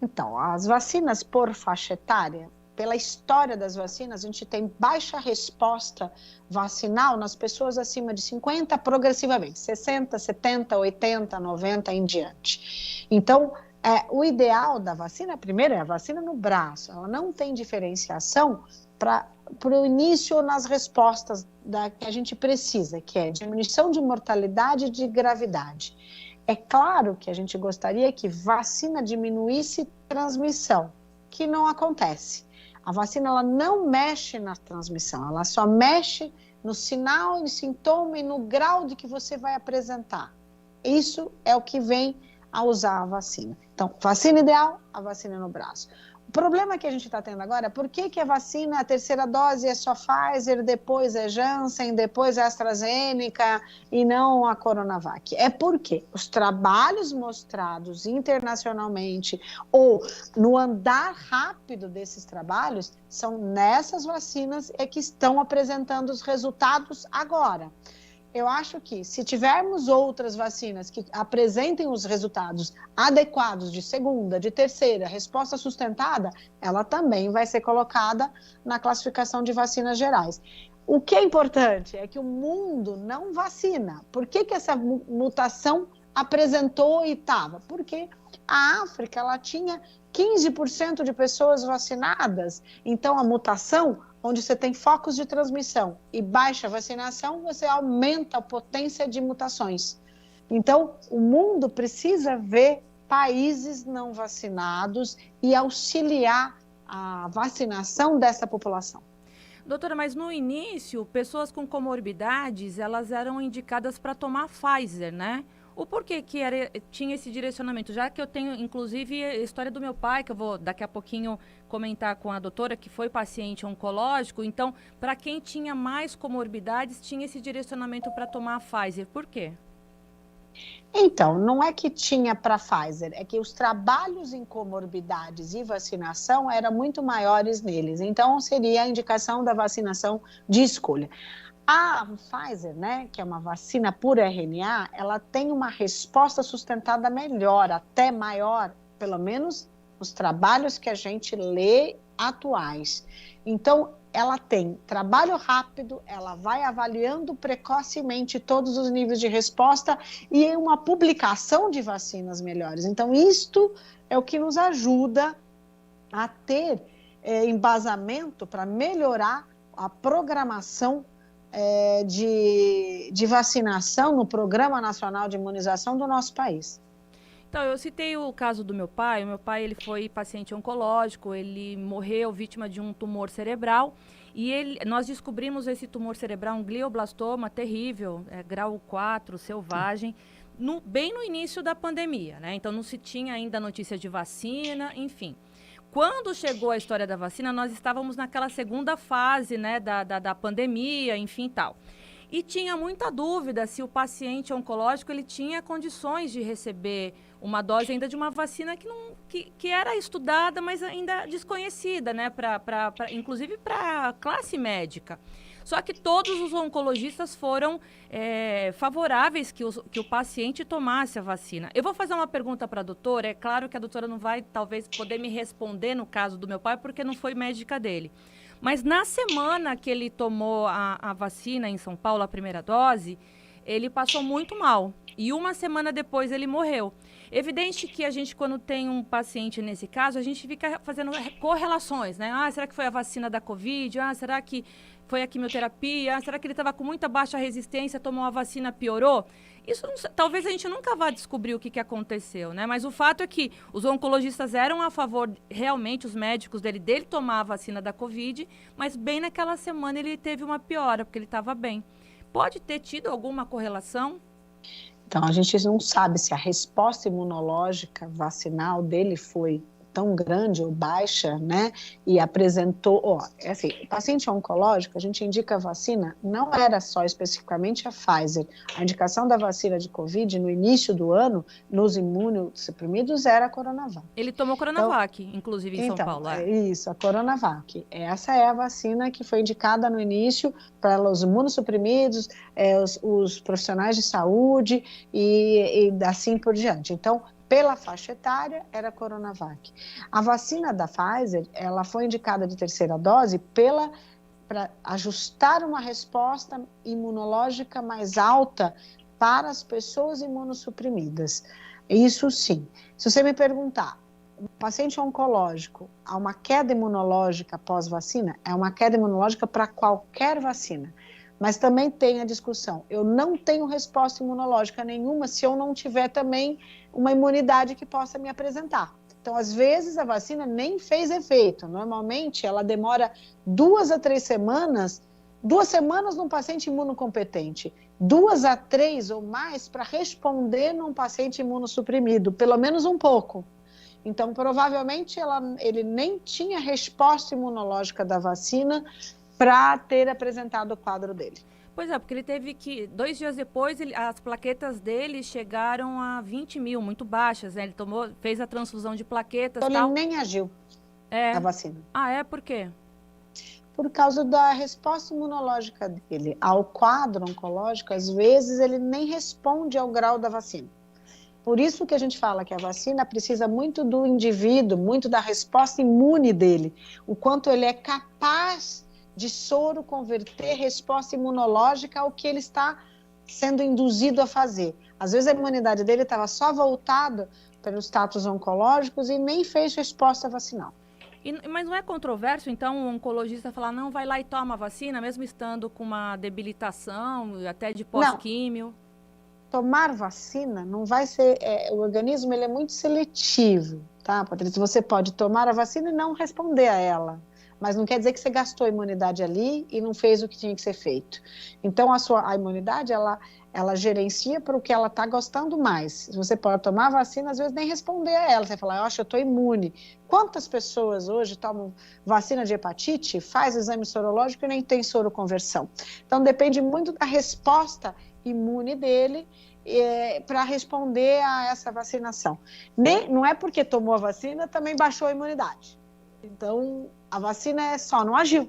Então, as vacinas por faixa etária, pela história das vacinas, a gente tem baixa resposta vacinal nas pessoas acima de 50, progressivamente, 60, 70, 80, 90 em diante. Então, o ideal da vacina, primeiro, é a vacina no braço. Ela não tem diferenciação para o início nas respostas que a gente precisa, que é diminuição de mortalidade e de gravidade. É claro que a gente gostaria que vacina diminuísse transmissão, que não acontece. A vacina ela não mexe na transmissão, ela só mexe no sinal, no sintoma e no grau de que você vai apresentar. Isso é o que vem a usar a vacina. Então, vacina ideal, a vacina no braço. O problema que a gente está tendo agora é por que a vacina, a terceira dose é só Pfizer, depois é Janssen, depois é AstraZeneca e não a Coronavac? É porque os trabalhos mostrados internacionalmente ou no andar rápido desses trabalhos são nessas vacinas que estão apresentando os resultados agora. Eu acho que se tivermos outras vacinas que apresentem os resultados adequados de segunda, de terceira, resposta sustentada, ela também vai ser colocada na classificação de vacinas gerais. O que é importante é que o mundo não vacina. Por que essa mutação apresentou e estava? Porque a África ela tinha 15% de pessoas vacinadas, então a mutação, onde você tem focos de transmissão e baixa vacinação, você aumenta a potência de mutações. Então, o mundo precisa ver países não vacinados e auxiliar a vacinação dessa população. Doutora, mas no início, pessoas com comorbidades, elas eram indicadas para tomar Pfizer, né? O porquê que tinha esse direcionamento? Já que eu tenho, inclusive, a história do meu pai, que eu vou daqui a pouquinho comentar com a doutora, que foi paciente oncológico. Então, para quem tinha mais comorbidades, tinha esse direcionamento para tomar a Pfizer. Por quê? Então, não é que tinha para Pfizer, é que os trabalhos em comorbidades e vacinação eram muito maiores neles. Então, seria a indicação da vacinação de escolha. A Pfizer, né, que é uma vacina por RNA, ela tem uma resposta sustentada melhor, até maior, pelo menos os trabalhos que a gente lê atuais. Então, ela tem trabalho rápido, ela vai avaliando precocemente todos os níveis de resposta e uma publicação de vacinas melhores. Então, isto é o que nos ajuda a ter embasamento para melhorar a programação de vacinação no Programa Nacional de Imunização do nosso país. Então, eu citei o caso do meu pai. O meu pai, ele foi paciente oncológico, ele morreu vítima de um tumor cerebral e nós descobrimos esse tumor cerebral, um glioblastoma terrível, grau 4, selvagem, bem no início da pandemia, né? Então, não se tinha ainda notícia de vacina, enfim. Quando chegou a história da vacina, nós estávamos naquela segunda fase, né, da pandemia, enfim, tal. E tinha muita dúvida se o paciente oncológico ele tinha condições de receber uma dose ainda de uma vacina que era estudada, mas ainda desconhecida, né, inclusive para a classe médica. Só que todos os oncologistas foram favoráveis que o paciente tomasse a vacina. Eu vou fazer uma pergunta para a doutora. É claro que a doutora não vai, talvez, poder me responder no caso do meu pai, porque não foi médica dele. Mas na semana que ele tomou a vacina em São Paulo, a primeira dose, ele passou muito mal. E uma semana depois ele morreu. Evidente que a gente, quando tem um paciente nesse caso, a gente fica fazendo correlações, né? Ah, será que foi a vacina da Covid? Ah, será que foi a quimioterapia? Ah, será que ele estava com muita baixa resistência, tomou a vacina, piorou? Isso talvez a gente nunca vá descobrir o que aconteceu, né? Mas o fato é que os oncologistas eram a favor, realmente, os médicos dele tomar a vacina da Covid, mas bem naquela semana ele teve uma piora, porque ele estava bem. Pode ter tido alguma correlação? Então, a gente não sabe se a resposta imunológica vacinal dele foi tão grande ou baixa, né? E apresentou, assim, o paciente oncológico, a gente indica a vacina, não era só especificamente a Pfizer. A indicação da vacina de Covid no início do ano, nos imunossuprimidos, era a Coronavac. Ele tomou Coronavac, inclusive em São Paulo. Isso, a Coronavac. Essa é a vacina que foi indicada no início para os imunossuprimidos, os profissionais de saúde e assim por diante. Então, pela faixa etária, era a Coronavac. A vacina da Pfizer, ela foi indicada de terceira dose para ajustar uma resposta imunológica mais alta para as pessoas imunossuprimidas. Isso sim. Se você me perguntar, um paciente oncológico, há uma queda imunológica pós-vacina? É uma queda imunológica para qualquer vacina. Mas também tem a discussão, eu não tenho resposta imunológica nenhuma se eu não tiver também uma imunidade que possa me apresentar. Então, às vezes, a vacina nem fez efeito. Normalmente, ela demora 2 a 3 semanas, 2 semanas num paciente imunocompetente, 2 a 3 ou mais para responder num paciente imunossuprimido, pelo menos um pouco. Então, provavelmente, ele nem tinha resposta imunológica da vacina para ter apresentado o quadro dele. Pois é, porque ele teve que, 2 dias depois, as plaquetas dele chegaram a 20 mil, muito baixas, né? Ele fez a transfusão de plaquetas. Então, ele nem agiu a vacina. Ah, é? Por quê? Por causa da resposta imunológica dele ao quadro oncológico, às vezes ele nem responde ao grau da vacina. Por isso que a gente fala que a vacina precisa muito do indivíduo, muito da resposta imune dele, o quanto ele é capaz de soro converter resposta imunológica ao que ele está sendo induzido a fazer. Às vezes a imunidade dele estava só voltada pelos status oncológicos e nem fez resposta vacinal. Mas não é controverso, então, o oncologista falar, não, vai lá e toma a vacina, mesmo estando com uma debilitação, até de pós-químio? Tomar vacina não vai ser... o organismo ele é muito seletivo, tá, Patrícia? Você pode tomar a vacina e não responder a ela. Mas não quer dizer que você gastou a imunidade ali e não fez o que tinha que ser feito. Então, a imunidade, ela gerencia para o que ela está gostando mais. Você pode tomar a vacina, às vezes nem responder a ela. Você fala, eu acho que eu estou imune. Quantas pessoas hoje tomam vacina de hepatite, faz exame sorológico e nem tem soroconversão? Então, depende muito da resposta imune dele para responder a essa vacinação. Não é porque tomou a vacina, também baixou a imunidade. Então, a vacina só não agiu.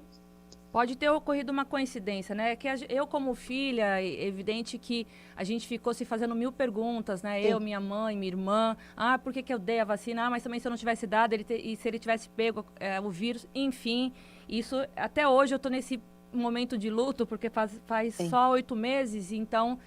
Pode ter ocorrido uma coincidência, né? Que eu, como filha, é evidente que a gente ficou se fazendo 1000 perguntas, né? Sim. Eu, minha mãe, minha irmã. Ah, por que eu dei a vacina? Ah, mas também se eu não tivesse dado, e se ele tivesse pego o vírus, enfim. Isso, até hoje eu estou nesse momento de luto, porque faz só 8 meses, então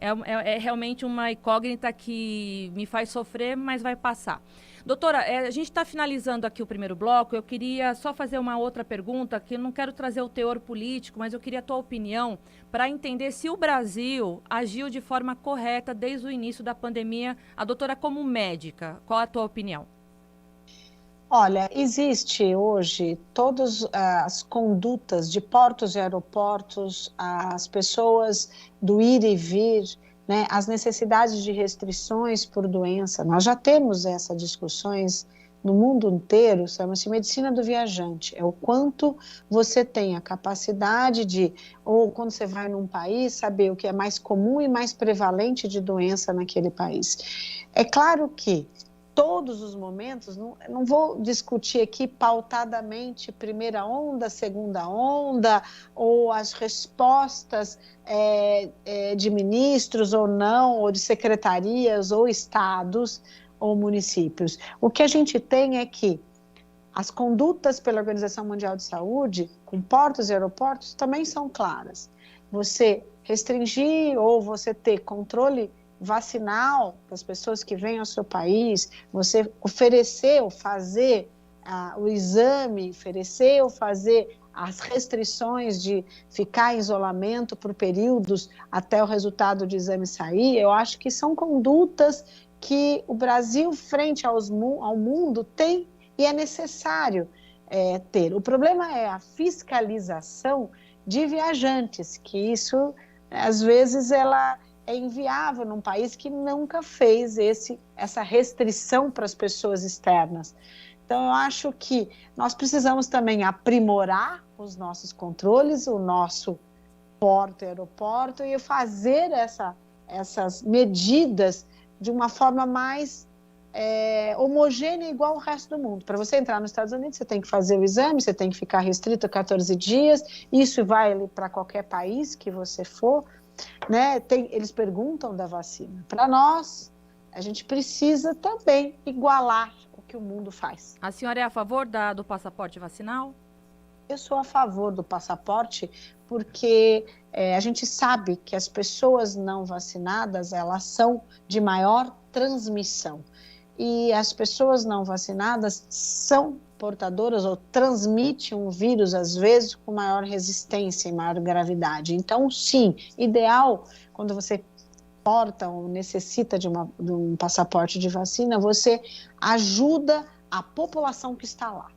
é realmente uma incógnita que me faz sofrer, mas vai passar. Doutora, a gente está finalizando aqui o primeiro bloco, eu queria só fazer uma outra pergunta, que eu não quero trazer o teor político, mas eu queria a tua opinião para entender se o Brasil agiu de forma correta desde o início da pandemia. A doutora, como médica, qual a tua opinião? Olha, existe hoje todas as condutas de portos e aeroportos, as pessoas do ir e vir, né, as necessidades de restrições por doença. Nós já temos essas discussões no mundo inteiro, chama-se medicina do viajante. É o quanto você tem a capacidade de, ou quando você vai num país, saber o que é mais comum e mais prevalente de doença naquele país. É claro que todos os momentos, não vou discutir aqui pautadamente primeira onda, segunda onda, ou as respostas de ministros ou não, ou de secretarias, ou estados, ou municípios. O que a gente tem é que as condutas pela Organização Mundial de Saúde, com portos e aeroportos, também são claras. Você restringir ou você ter controle vacinal para as pessoas que vêm ao seu país, você oferecer ou fazer o exame, oferecer ou fazer as restrições de ficar em isolamento por períodos até o resultado do exame sair, eu acho que são condutas que o Brasil, frente ao mundo, tem e é necessário ter. O problema é a fiscalização de viajantes, que isso, às vezes, ela é inviável num país que nunca fez essa restrição para as pessoas externas. Então, eu acho que nós precisamos também aprimorar os nossos controles, o nosso porto e aeroporto, e fazer essas medidas de uma forma mais homogênea, igual ao resto do mundo. Para você entrar nos Estados Unidos, você tem que fazer o exame, você tem que ficar restrito a 14 dias, isso vai para qualquer país que você for, né? Eles perguntam da vacina. Para nós, a gente precisa também igualar o que o mundo faz. A senhora é a favor do passaporte vacinal? Eu sou a favor do passaporte porque a gente sabe que as pessoas não vacinadas, elas são de maior transmissão. E as pessoas não vacinadas são portadoras ou transmitem um vírus, às vezes, com maior resistência e maior gravidade. Então, sim, ideal, quando você porta ou necessita de um passaporte de vacina, você ajuda a população que está lá.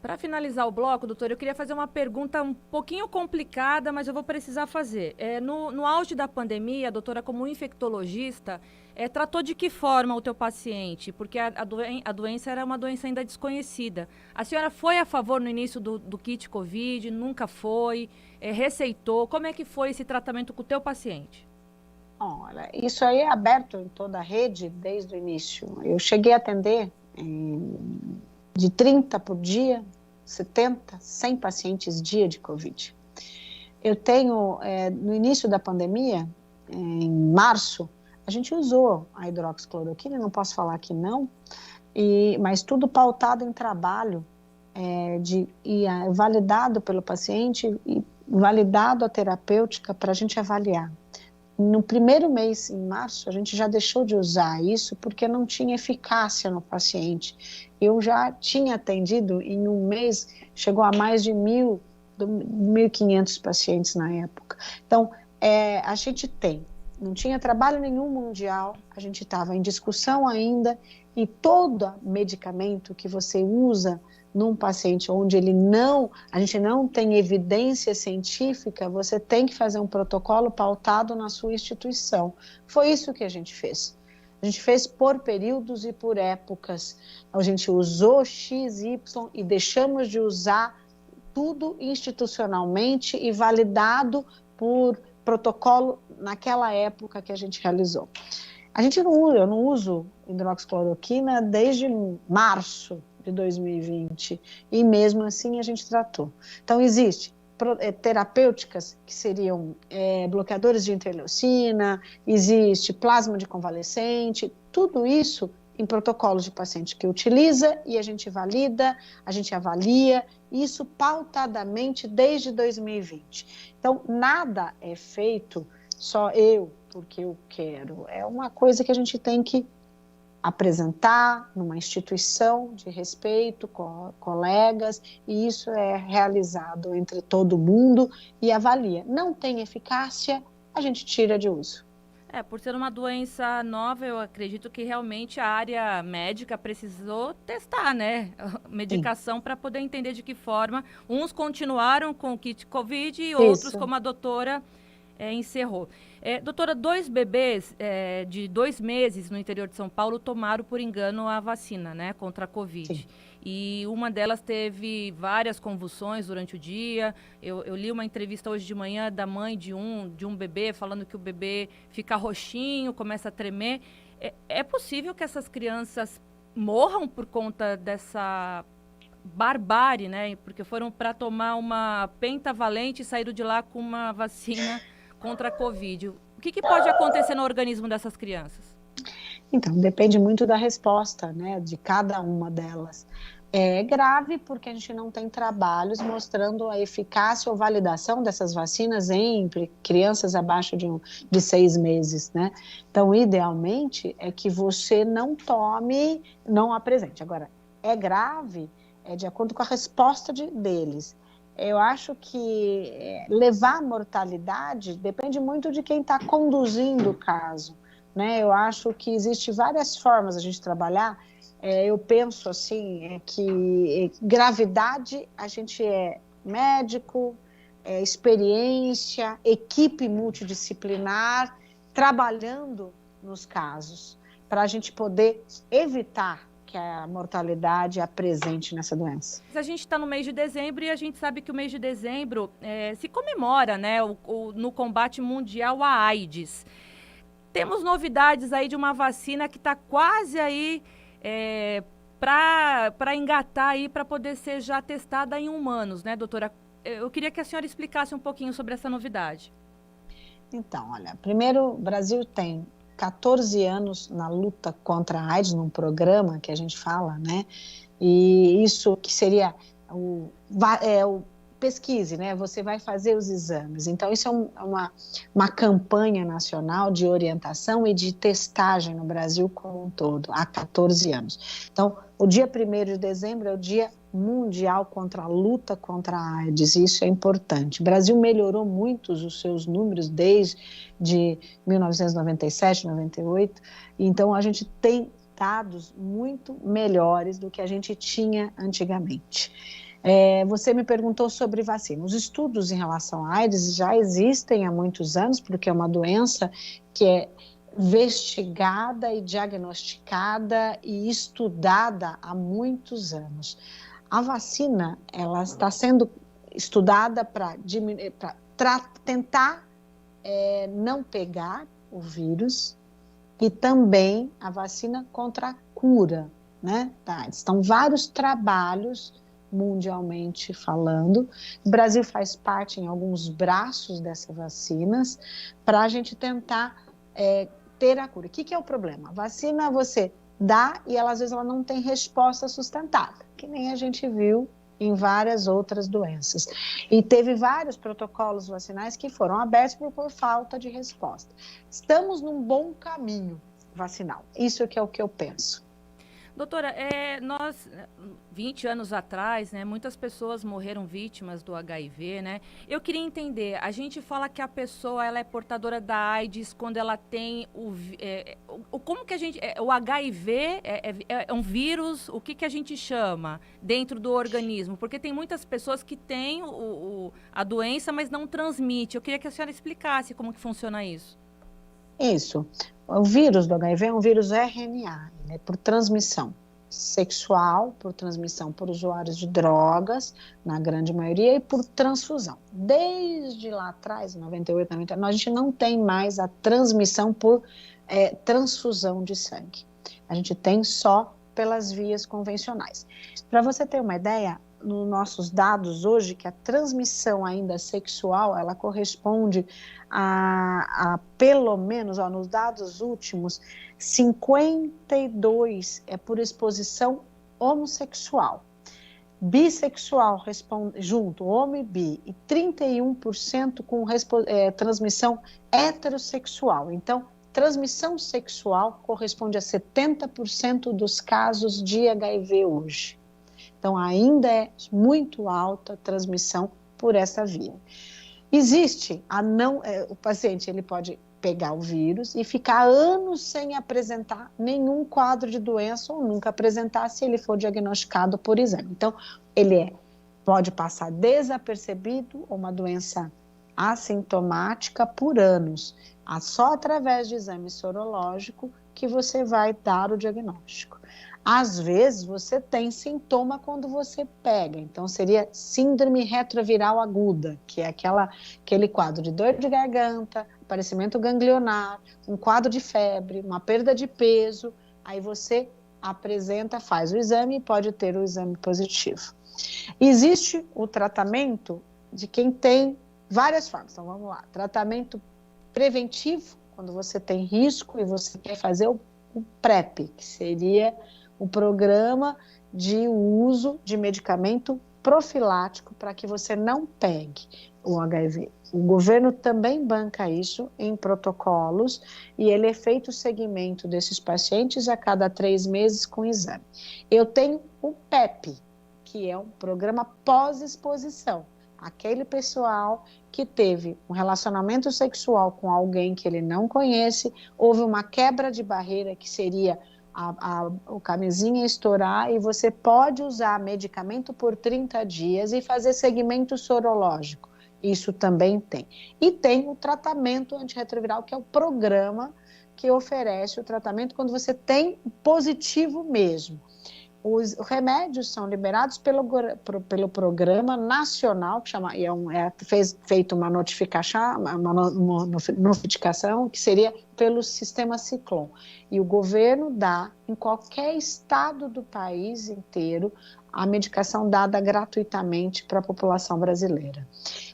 Para finalizar o bloco, doutor, eu queria fazer uma pergunta um pouquinho complicada, mas eu vou precisar fazer. No auge da pandemia, a doutora, como infectologista, tratou de que forma o teu paciente? Porque a doença era uma doença ainda desconhecida. A senhora foi a favor no início do kit Covid? Nunca foi? Receitou? Como é que foi esse tratamento com o teu paciente? Olha, isso aí é aberto em toda a rede desde o início. Eu cheguei a atender de 30 por dia, 70, 100 pacientes dia de Covid. Eu tenho, no início da pandemia, em março, a gente usou a hidroxicloroquina, não posso falar que não, mas tudo pautado em trabalho, validado pelo paciente e validado a terapêutica para a gente avaliar. No primeiro mês, em março, a gente já deixou de usar isso porque não tinha eficácia no paciente. Eu já tinha atendido, em um mês, chegou a mais de 1.500 pacientes na época. Então, a gente não tinha trabalho nenhum mundial, a gente estava em discussão ainda, e todo medicamento que você usa num paciente onde a gente não tem evidência científica, você tem que fazer um protocolo pautado na sua instituição. Foi isso que a gente fez. A gente fez por períodos e por épocas. A gente usou X, Y e deixamos de usar tudo institucionalmente e validado por protocolo naquela época que a gente realizou. Eu não uso hidroxicloroquina desde março de 2020, e mesmo assim a gente tratou. Então, existe terapêuticas que seriam bloqueadores de interleucina, existe plasma de convalescente, tudo isso em protocolos de paciente que utiliza e a gente valida, a gente avalia, isso pautadamente desde 2020. Então, nada é feito só porque eu quero, é uma coisa que a gente tem que apresentar numa instituição de respeito com colegas, e isso é realizado entre todo mundo e avalia. Não tem eficácia, a gente tira de uso. Por ser uma doença nova, eu acredito que realmente a área médica precisou testar, né? Medicação para poder entender de que forma. Uns continuaram com o kit Covid e outros, como a doutora, encerrou. Doutora, 2 bebês de 2 meses no interior de São Paulo tomaram por engano a vacina, né, contra a Covid. Sim. E uma delas teve várias convulsões durante o dia. Eu li uma entrevista hoje de manhã da mãe de um bebê falando que o bebê fica roxinho, começa a tremer. É possível que essas crianças morram por conta dessa barbárie, né? Porque foram para tomar uma pentavalente e saíram de lá com uma vacina contra a Covid. O que pode acontecer no organismo dessas crianças? Então, depende muito da resposta, né, de cada uma delas. É grave porque a gente não tem trabalhos mostrando a eficácia ou validação dessas vacinas em crianças abaixo de 6 meses, né? Então, idealmente, é que você não tome, não apresente. Agora, é grave, de acordo com a resposta deles. Eu acho que levar a mortalidade depende muito de quem está conduzindo o caso, né? Eu acho que existe várias formas de a gente trabalhar. Eu penso assim, que gravidade, a gente é médico, experiência, equipe multidisciplinar trabalhando nos casos, para a gente poder evitar que a mortalidade apresente nessa doença. A gente está no mês de dezembro e a gente sabe que o mês de dezembro se comemora, né, no combate mundial à AIDS. Temos novidades aí de uma vacina que está quase aí para engatar aí, para poder ser já testada em humanos, né, doutora? Eu queria que a senhora explicasse um pouquinho sobre essa novidade. Então, olha, primeiro, o Brasil tem 14 anos na luta contra a AIDS, num programa que a gente fala, né? E isso que seria o pesquise, né? Você vai fazer os exames. Então, isso é uma campanha nacional de orientação e de testagem no Brasil como um todo, há 14 anos. Então, o dia 1º de dezembro é o Dia Mundial contra a luta contra a AIDS, isso é importante. O Brasil melhorou muito os seus números desde 1997, 98, então a gente tem dados muito melhores do que a gente tinha antigamente. Você me perguntou sobre vacina. Os estudos em relação à AIDS já existem há muitos anos, porque é uma doença que é investigada e diagnosticada e estudada há muitos anos. A vacina, ela está sendo estudada para tentar não pegar o vírus e também a vacina contra a cura, né? Estão vários trabalhos mundialmente falando. O Brasil faz parte em alguns braços dessas vacinas para a gente tentar ter a cura. O que é o problema? A vacina você dá e às vezes ela não tem resposta sustentada, que nem a gente viu em várias outras doenças. E teve vários protocolos vacinais que foram abertos por falta de resposta. Estamos num bom caminho vacinal. Isso que é o que eu penso. Doutora, nós, 20 anos atrás, né, muitas pessoas morreram vítimas do HIV, né? Eu queria entender, a gente fala que a pessoa ela é portadora da AIDS quando ela tem como que a gente... o HIV é um vírus, o que a gente chama dentro do organismo? Porque tem muitas pessoas que têm a doença, mas não transmite. Eu queria que a senhora explicasse como que funciona isso. Isso. O vírus do HIV é um vírus RNA, né, por transmissão sexual, por transmissão por usuários de drogas, na grande maioria, e por transfusão. Desde lá atrás, 98, 99, a gente não tem mais a transmissão por transfusão de sangue. A gente tem só pelas vias convencionais. Para você ter uma ideia, nos nossos dados hoje, que a transmissão ainda sexual, ela corresponde a pelo menos, nos dados últimos, 52 é por exposição homossexual. Bissexual responde junto, homem e bi, e 31% com transmissão heterossexual. Então, transmissão sexual corresponde a 70% dos casos de HIV hoje. Então, ainda é muito alta a transmissão por essa via. Existe o paciente ele pode pegar o vírus e ficar anos sem apresentar nenhum quadro de doença ou nunca apresentar se ele for diagnosticado por exame. Então, ele pode passar desapercebido ou uma doença assintomática por anos. Só através de exame sorológico que você vai dar o diagnóstico. Às vezes, você tem sintoma quando você pega. Então, seria síndrome retroviral aguda, que é aquele quadro de dor de garganta, aparecimento ganglionar, um quadro de febre, uma perda de peso. Aí você apresenta, faz o exame e pode ter o exame positivo. Existe o tratamento de quem tem várias formas. Então, vamos lá. Tratamento preventivo, quando você tem risco e você quer fazer o PrEP, que seria o programa de uso de medicamento profilático para que você não pegue o HIV. O governo também banca isso em protocolos e ele é feito o segmento desses pacientes a cada 3 meses com exame. Eu tenho o PEP, que é um programa pós-exposição. Aquele pessoal que teve um relacionamento sexual com alguém que ele não conhece, houve uma quebra de barreira que seria a camisinha estourar e você pode usar medicamento por 30 dias e fazer segmento sorológico. Isso também tem. E tem o tratamento antirretroviral, que é o programa que oferece o tratamento quando você tem positivo mesmo. Os remédios são liberados pelo programa nacional, que chama, feito uma notificação, que seria pelo sistema Ciclon. E o governo dá, em qualquer estado do país inteiro, a medicação dada gratuitamente para a população brasileira.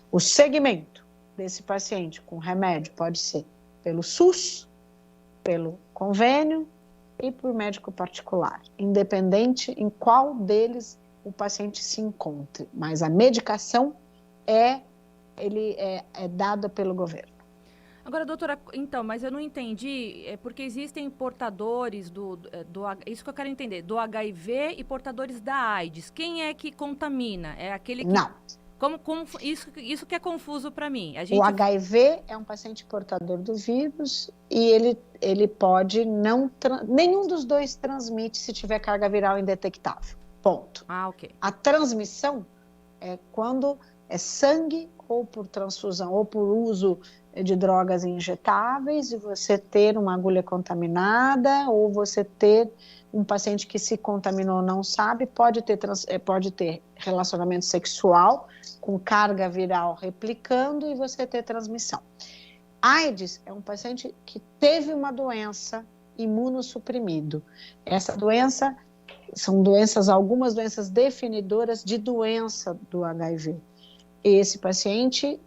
O segmento desse paciente com remédio pode ser pelo SUS, pelo convênio e por médico particular, independente em qual deles o paciente se encontre, mas a medicação é dada pelo governo. Agora, doutora, então, mas eu não entendi, porque existem portadores isso que eu quero entender, do HIV e portadores da AIDS. Quem é que contamina? É aquele que... Não. Isso que é confuso para mim. O HIV é um paciente portador do vírus e ele pode não... Nenhum dos dois transmite se tiver carga viral indetectável. Ponto. Ah, ok. A transmissão é quando é sangue ou por transfusão ou por uso de drogas injetáveis e você ter uma agulha contaminada ou você ter um paciente que se contaminou não sabe, pode ter relacionamento sexual com carga viral replicando e você ter transmissão. AIDS é um paciente que teve uma doença imunossuprimido. Essa doença são algumas doenças definidoras de doença do HIV. Esse paciente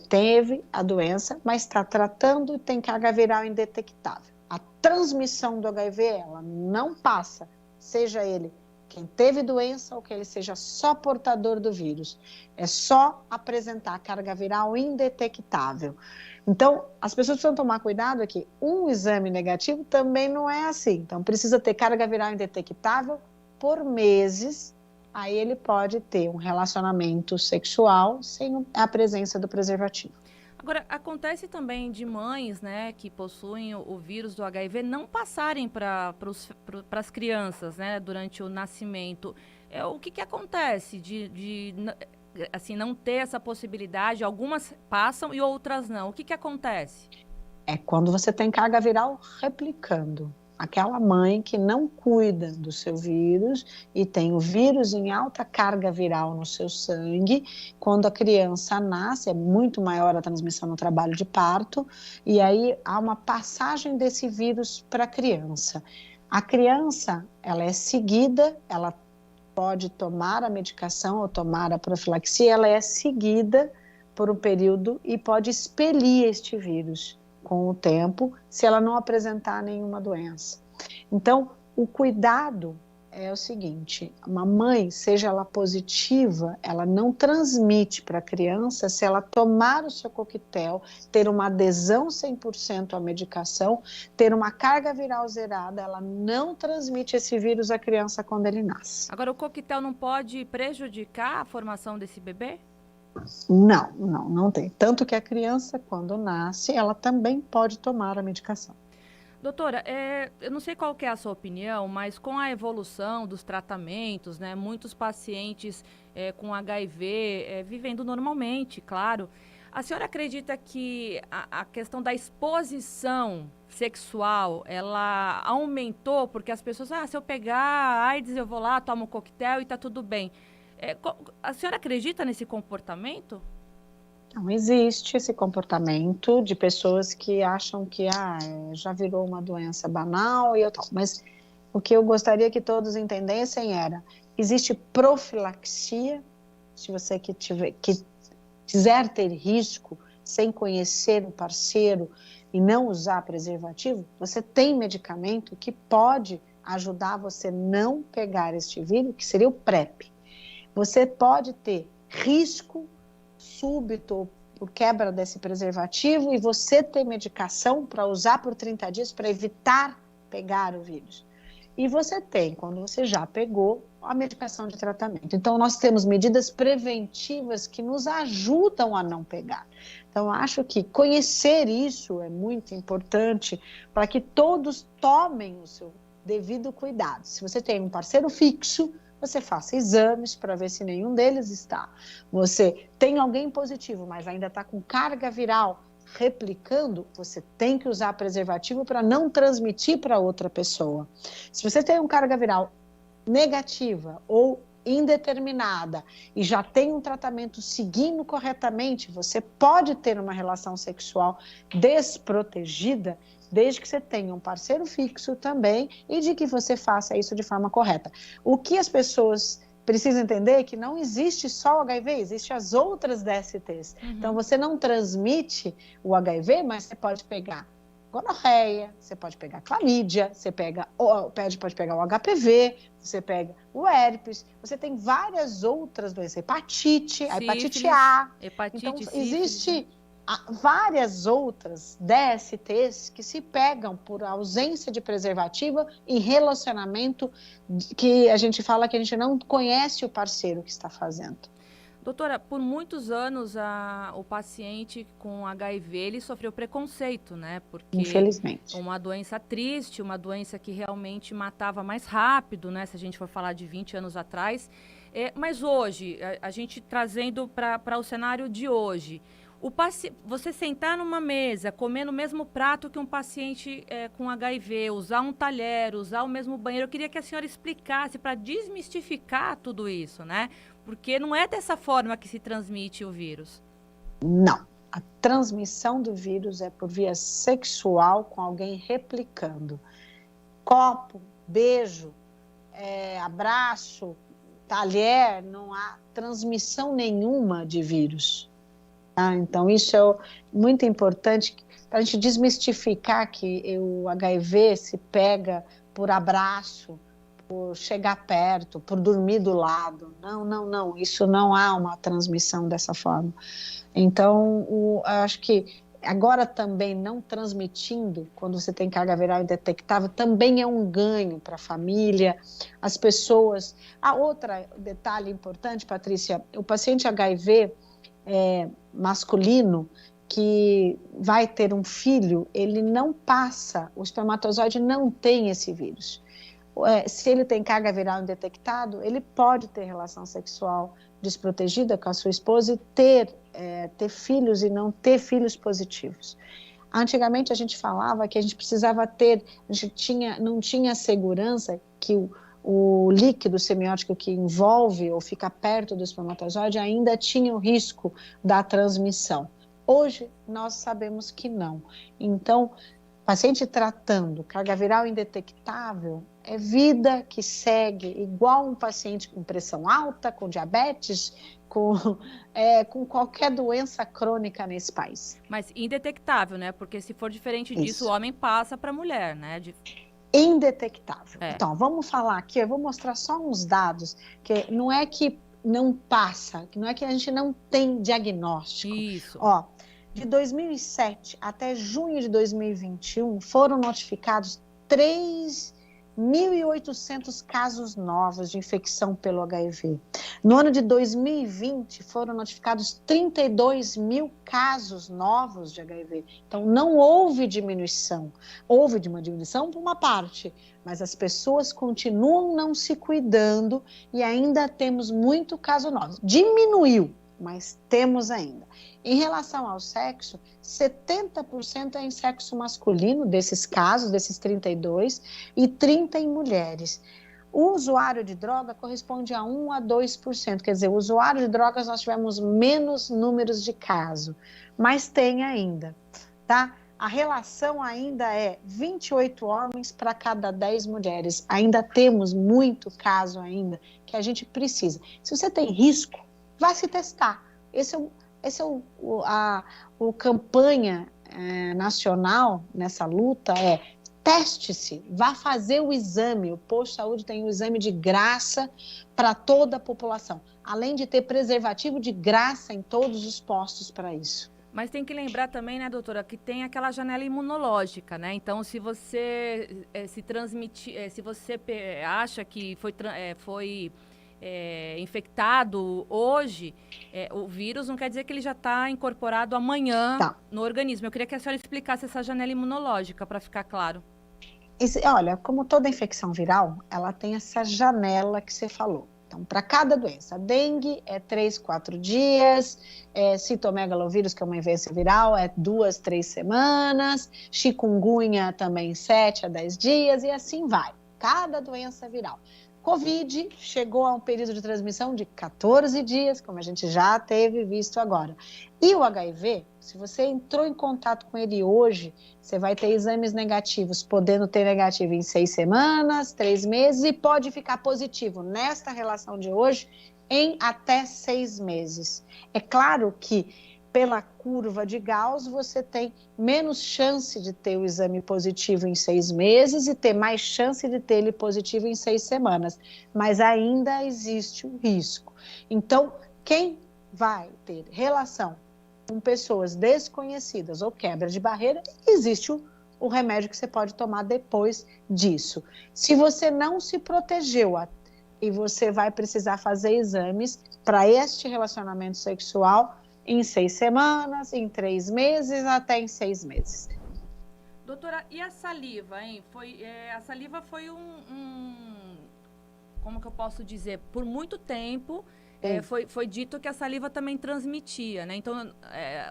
teve a doença, mas está tratando e tem carga viral indetectável. A transmissão do HIV, ela não passa, seja ele quem teve doença ou que ele seja só portador do vírus. É só apresentar carga viral indetectável. Então, as pessoas precisam tomar cuidado aqui. Um exame negativo também não é assim. Então, precisa ter carga viral indetectável por meses. Aí ele pode ter um relacionamento sexual sem a presença do preservativo. Agora, acontece também de mães, né, que possuem o vírus do HIV não passarem para as crianças, né, durante o nascimento. O que acontece de assim, não ter essa possibilidade? Algumas passam e outras não. O que acontece? É quando você tem carga viral replicando. Aquela mãe que não cuida do seu vírus e tem o vírus em alta carga viral no seu sangue, quando a criança nasce, é muito maior a transmissão no trabalho de parto, e aí há uma passagem desse vírus para a criança. A criança, ela é seguida, ela pode tomar a medicação ou tomar a profilaxia, ela é seguida por um período e pode expelir este vírus com o tempo, se ela não apresentar nenhuma doença. Então, o cuidado é o seguinte, uma mãe, seja ela positiva, ela não transmite para a criança se ela tomar o seu coquetel, ter uma adesão 100% à medicação, ter uma carga viral zerada, ela não transmite esse vírus à criança quando ele nasce. Agora, o coquetel não pode prejudicar a formação desse bebê? Não tem. Tanto que a criança, quando nasce, ela também pode tomar a medicação. Doutora, eu não sei qual que é a sua opinião, mas com a evolução dos tratamentos, né, muitos pacientes com HIV vivendo normalmente, claro. A senhora acredita que a questão da exposição sexual, ela aumentou? Porque as pessoas, se eu pegar AIDS, eu vou lá, tomo um coquetel e tá tudo bem. A senhora acredita nesse comportamento? Não existe esse comportamento de pessoas que acham que já virou uma doença banal e tal. Mas o que eu gostaria que todos entendessem era, existe profilaxia, se você quiser ter risco sem conhecer o parceiro e não usar preservativo, você tem medicamento que pode ajudar você não pegar este vírus, que seria o PrEP. Você pode ter risco súbito por quebra desse preservativo e você ter medicação para usar por 30 dias para evitar pegar o vírus. E você tem, quando você já pegou, a medicação de tratamento. Então, nós temos medidas preventivas que nos ajudam a não pegar. Então, acho que conhecer isso é muito importante para que todos tomem o seu devido cuidado. Se você tem um parceiro fixo, você faça exames para ver se nenhum deles está. Você tem alguém positivo, mas ainda está com carga viral replicando, você tem que usar preservativo para não transmitir para outra pessoa. Se você tem uma carga viral negativa ou indeterminada e já tem um tratamento seguindo corretamente, você pode ter uma relação sexual desprotegida, desde que você tenha um parceiro fixo também e de que você faça isso de forma correta. O que as pessoas precisam entender é que não existe só o HIV, existem as outras DSTs. Então, você não transmite o HIV, mas você pode pegar gonorreia, você pode pegar clamídia, você pode pegar o HPV, você pega o herpes, você tem várias outras doenças, hepatite, a hepatite A. Então, existe várias outras DSTs que se pegam por ausência de preservativa em relacionamento que a gente fala que a gente não conhece o parceiro que está fazendo. Doutora, por muitos anos o paciente com HIV ele sofreu preconceito, né? Porque infelizmente. Uma doença triste, uma doença que realmente matava mais rápido, né? Se a gente for falar de 20 anos atrás. Mas hoje, a gente trazendo para o cenário de hoje, você sentar numa mesa, comer no mesmo prato que um paciente com HIV, usar um talher, usar o mesmo banheiro, eu queria que a senhora explicasse para desmistificar tudo isso, né? Porque não é dessa forma que se transmite o vírus. Não. A transmissão do vírus é por via sexual com alguém replicando. Copo, beijo, abraço, talher, não há transmissão nenhuma de vírus. Então, isso é muito importante para a gente desmistificar que o HIV se pega por abraço, por chegar perto, por dormir do lado. Não, isso não há uma transmissão dessa forma. Então, eu acho que agora também não transmitindo, quando você tem carga viral indetectável, também é um ganho para a família, as pessoas. Outro detalhe importante, Patrícia, o paciente HIV masculino que vai ter um filho, ele não passa, o espermatozoide não tem esse vírus. Se ele tem carga viral indetectado, ele pode ter relação sexual desprotegida com a sua esposa e ter filhos e não ter filhos positivos. Antigamente a gente falava que a gente precisava ter, não tinha segurança que o líquido semiótico que envolve ou fica perto do espermatozoide ainda tinha o risco da transmissão. Hoje, nós sabemos que não. Então, paciente tratando carga viral indetectável é vida que segue igual um paciente com pressão alta, com diabetes, com qualquer doença crônica nesse país. Mas indetectável, né? Porque se for diferente disso, o homem passa para a mulher, né? Indetectável. Então, vamos falar aqui, eu vou mostrar só uns dados, que não é que não passa, que não é que a gente não tem diagnóstico. Isso. De 2007 até junho de 2021, foram notificados 3.800 casos novos de infecção pelo HIV. No ano de 2020, foram notificados 32 mil casos novos de HIV. Então, não houve diminuição. Houve uma diminuição por uma parte, mas as pessoas continuam não se cuidando e ainda temos muito caso novo. Diminuiu, mas temos ainda. Em relação ao sexo, 70% é em sexo masculino, desses casos, desses 32, e 30% em mulheres. O usuário de droga corresponde a 1 a 2%, quer dizer, o usuário de drogas nós tivemos menos números de caso, mas tem ainda, tá? A relação ainda é 28 homens para cada 10 mulheres. Ainda temos muito caso ainda que a gente precisa. Se você tem risco, vá se testar. Esse é o campanha nacional nessa luta, teste-se, vá fazer o exame. O posto de saúde tem um exame de graça para toda a população, além de ter preservativo de graça em todos os postos para isso. Mas tem que lembrar também, né, doutora, que tem aquela janela imunológica, né? Então, se você se transmitir, se você acha que foi infectado hoje, o vírus não quer dizer que ele já está incorporado amanhã no organismo. Eu queria que a senhora explicasse essa janela imunológica, para ficar claro. Olha, como toda infecção viral, ela tem essa janela que você falou. Então, para cada doença, a dengue é 3, 4 dias, citomegalovírus, que é uma infecção viral, é 2, 3 semanas, chikungunya também 7 a 10 dias, e assim vai. Cada doença viral. Covid chegou a um período de transmissão de 14 dias, como a gente já teve visto agora. E o HIV, se você entrou em contato com ele hoje, você vai ter exames negativos, podendo ter negativo em 6 semanas, 3 meses, e pode ficar positivo nesta relação de hoje em até 6 meses. É claro que pela curva de Gauss, você tem menos chance de ter o exame positivo em 6 meses e ter mais chance de ter ele positivo em 6 semanas. Mas ainda existe um risco. Então, quem vai ter relação com pessoas desconhecidas ou quebra de barreira, existe o remédio que você pode tomar depois disso. Se você não se protegeu e você vai precisar fazer exames para este relacionamento sexual, em 6 semanas, em 3 meses, até em 6 meses. Doutora, e a saliva, hein? A saliva foi como que eu posso dizer? Por muito tempo, foi dito que a saliva também transmitia, né? Então,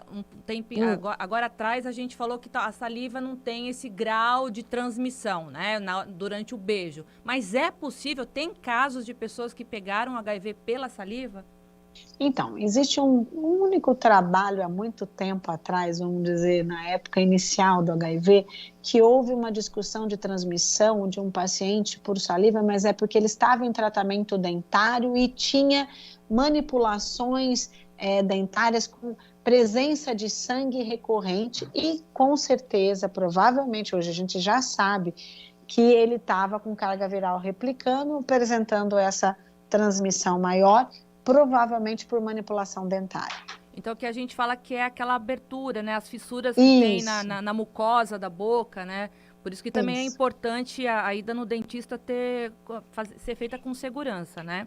um tempo, agora atrás, a gente falou que a saliva não tem esse grau de transmissão, né? Durante o beijo. Mas é possível? Tem casos de pessoas que pegaram HIV pela saliva? Então, existe um único trabalho há muito tempo atrás, vamos dizer, na época inicial do HIV, que houve uma discussão de transmissão de um paciente por saliva, mas é porque ele estava em tratamento dentário e tinha manipulações dentárias com presença de sangue recorrente e, com certeza, provavelmente, hoje a gente já sabe que ele estava com carga viral replicando, apresentando essa transmissão maior, provavelmente por manipulação dentária. Então, o que a gente fala que é aquela abertura, né? As fissuras que tem na mucosa da boca, né? Por isso que também é importante a ida no dentista ser feita com segurança, né?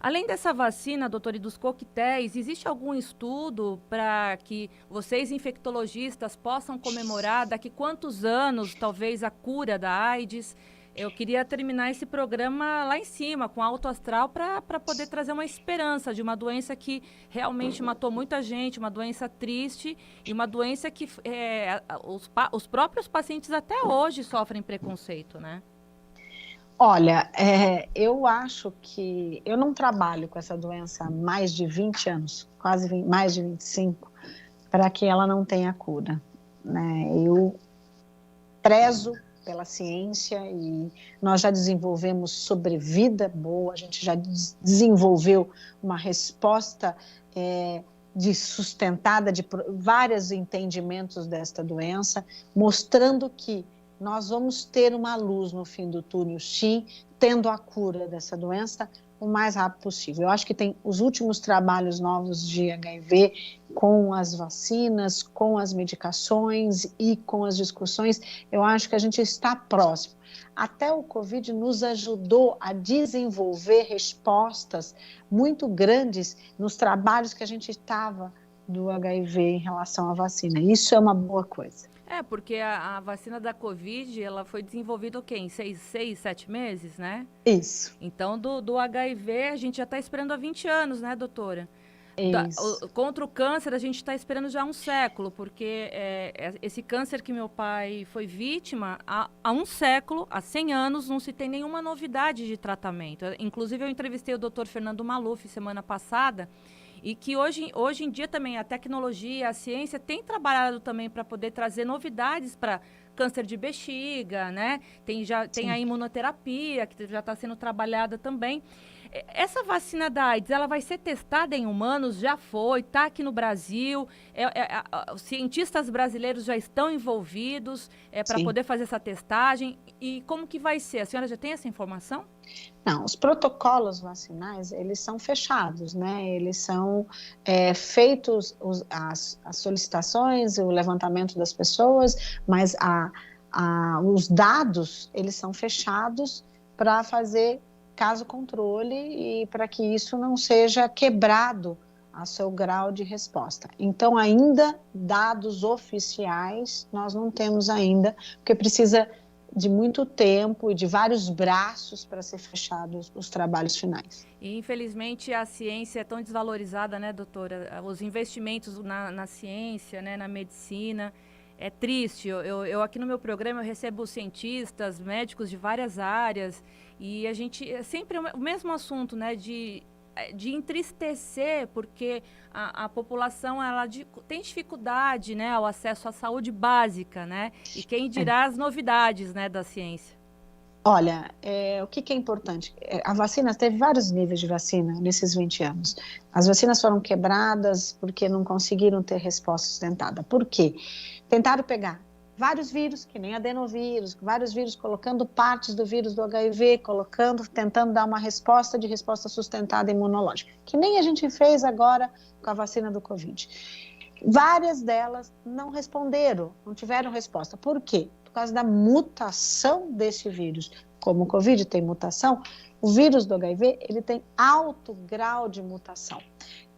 Além dessa vacina, doutor, e dos coquetéis, existe algum estudo para que vocês, infectologistas, possam comemorar daqui quantos anos, talvez, a cura da AIDS? Eu queria terminar esse programa lá em cima, com alto astral, para poder trazer uma esperança de uma doença que realmente matou muita gente, uma doença triste e uma doença que os próprios pacientes até hoje sofrem preconceito, né? Olha, eu acho que eu não trabalho com essa doença há mais de 20 anos, mais de 25, para que ela não tenha cura, né? Eu prezo pela ciência e nós já desenvolvemos sobrevida boa, a gente já desenvolveu uma resposta sustentada de vários entendimentos desta doença, mostrando que nós vamos ter uma luz no fim do túnel, sim, tendo a cura dessa doença o mais rápido possível. Eu acho que tem os últimos trabalhos novos de HIV com as vacinas, com as medicações e com as discussões, eu acho que a gente está próximo. Até o Covid nos ajudou a desenvolver respostas muito grandes nos trabalhos que a gente estava do HIV em relação à vacina. Isso é uma boa coisa. Porque a vacina da Covid, ela foi desenvolvida o quê? Em 6, 7 meses, né? Isso. Então, do HIV, a gente já está esperando há 20 anos, né, doutora? Isso. Contra o câncer, a gente está esperando já há um século, porque esse câncer que meu pai foi vítima, há um século, há 100 anos, não se tem nenhuma novidade de tratamento. Inclusive, eu entrevistei o doutor Fernando Maluf semana passada, e que hoje em dia também a tecnologia, a ciência tem trabalhado também para poder trazer novidades para câncer de bexiga, né? Tem a imunoterapia, que já está sendo trabalhada também. Essa vacina da AIDS, ela vai ser testada em humanos? Já foi, está aqui no Brasil. Os cientistas brasileiros já estão envolvidos para poder fazer essa testagem. E como que vai ser? A senhora já tem essa informação? Não, os protocolos vacinais, eles são fechados, né? Eles são feitos as solicitações, o levantamento das pessoas, mas os dados, eles são fechados para fazer caso controle e para que isso não seja quebrado a seu grau de resposta. Então, ainda dados oficiais nós não temos ainda, porque precisa de muito tempo e de vários braços para ser fechados os trabalhos finais. E, infelizmente, a ciência é tão desvalorizada, né, doutora? Os investimentos na ciência, né, na medicina, é triste. Eu aqui no meu programa eu recebo cientistas, médicos de várias áreas e a gente é sempre o mesmo assunto, né, de entristecer, porque a população tem dificuldade, né, ao acesso à saúde básica, né? E quem dirá as novidades, né, da ciência. Olha, o que é importante? A vacina teve vários níveis de vacina nesses 20 anos. As vacinas foram quebradas porque não conseguiram ter resposta sustentada. Por quê? Tentaram pegar vários vírus, que nem adenovírus, vários vírus, colocando partes do vírus do HIV, tentando dar uma resposta sustentada imunológica, que nem a gente fez agora com a vacina do Covid. Várias delas não responderam, não tiveram resposta. Por quê? Por causa da mutação desse vírus. Como o Covid tem mutação, o vírus do HIV ele tem alto grau de mutação.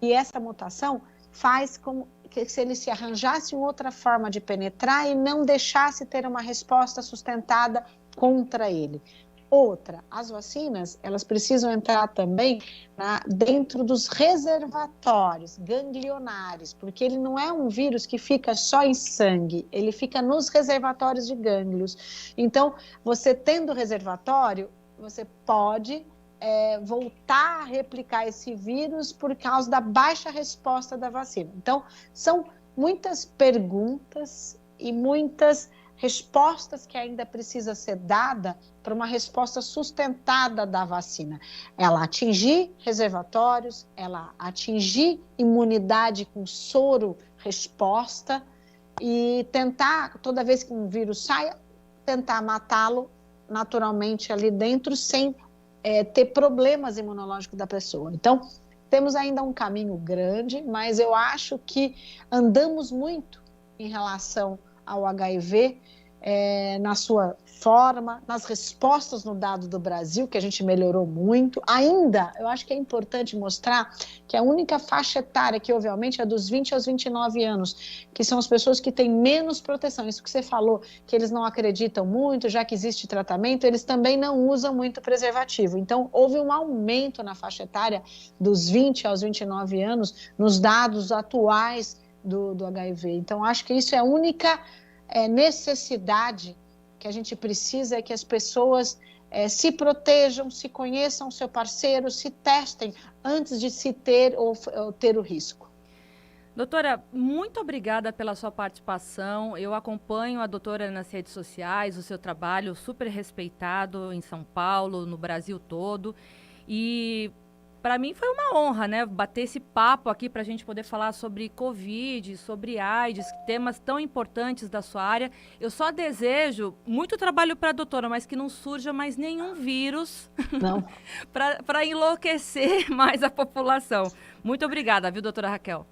E essa mutação faz com que se ele se arranjasse outra forma de penetrar e não deixasse ter uma resposta sustentada contra ele. Outra, as vacinas, elas precisam entrar também dentro dos reservatórios ganglionares, porque ele não é um vírus que fica só em sangue, ele fica nos reservatórios de gânglios. Então, você tendo reservatório, você pode voltar a replicar esse vírus por causa da baixa resposta da vacina. Então, são muitas perguntas e muitas respostas que ainda precisa ser dada para uma resposta sustentada da vacina. Ela atingir reservatórios, ela atingir imunidade com soro resposta e tentar, toda vez que um vírus saia, tentar matá-lo naturalmente ali dentro sem ter problemas imunológicos da pessoa. Então, temos ainda um caminho grande, mas eu acho que andamos muito em relação ao HIV, na sua forma, nas respostas no dado do Brasil, que a gente melhorou muito. Ainda, eu acho que é importante mostrar que a única faixa etária que houve aumento é dos 20 aos 29 anos, que são as pessoas que têm menos proteção. Isso que você falou, que eles não acreditam muito, já que existe tratamento, eles também não usam muito preservativo. Então, houve um aumento na faixa etária dos 20 aos 29 anos, nos dados atuais do HIV. Então, acho que isso é a única necessidade que a gente precisa, é que as pessoas se protejam, se conheçam o seu parceiro, se testem antes de se ter ou ter o risco. Doutora, muito obrigada pela sua participação. Eu acompanho a doutora nas redes sociais, o seu trabalho super respeitado em São Paulo, no Brasil todo. E para mim foi uma honra, né, bater esse papo aqui para a gente poder falar sobre Covid, sobre AIDS, temas tão importantes da sua área. Eu só desejo muito trabalho para a doutora, mas que não surja mais nenhum vírus para enlouquecer mais a população. Muito obrigada, viu, doutora Raquel?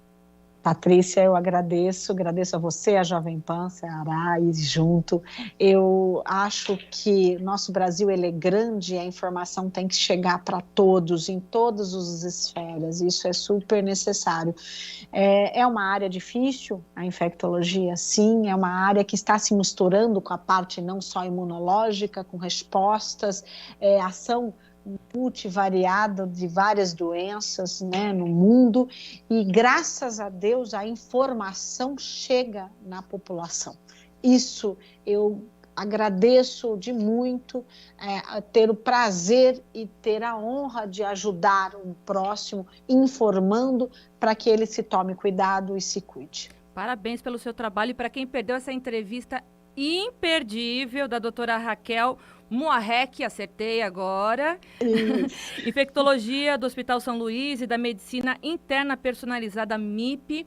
Patrícia, eu agradeço a você, a Jovem Pan, Ceará e junto. Eu acho que nosso Brasil ele é grande e a informação tem que chegar para todos, em todas as esferas, isso é super necessário. É uma área difícil, a infectologia, sim, é uma área que está se misturando com a parte não só imunológica, com respostas, ação multivariada de várias doenças, né, no mundo, e graças a Deus a informação chega na população. Isso eu agradeço de muito, ter o prazer e ter a honra de ajudar um próximo informando para que ele se tome cuidado e se cuide. Parabéns pelo seu trabalho, e para quem perdeu essa entrevista imperdível da doutora Raquel Muarrec, acertei agora, infectologia do Hospital São Luís e da Medicina Interna Personalizada MIP.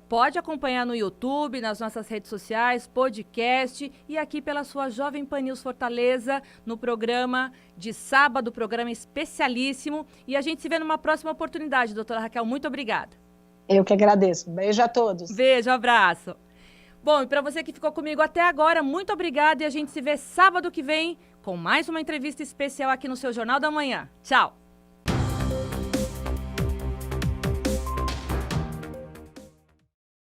Pode acompanhar no YouTube, nas nossas redes sociais, podcast e aqui pela sua Jovem Pan News Fortaleza, no programa de sábado, programa especialíssimo. E a gente se vê numa próxima oportunidade, doutora Raquel. Muito obrigada. Eu que agradeço. Beijo a todos. Beijo, abraço. Bom, e para você que ficou comigo até agora, muito obrigada e a gente se vê sábado que vem com mais uma entrevista especial aqui no seu Jornal da Manhã. Tchau!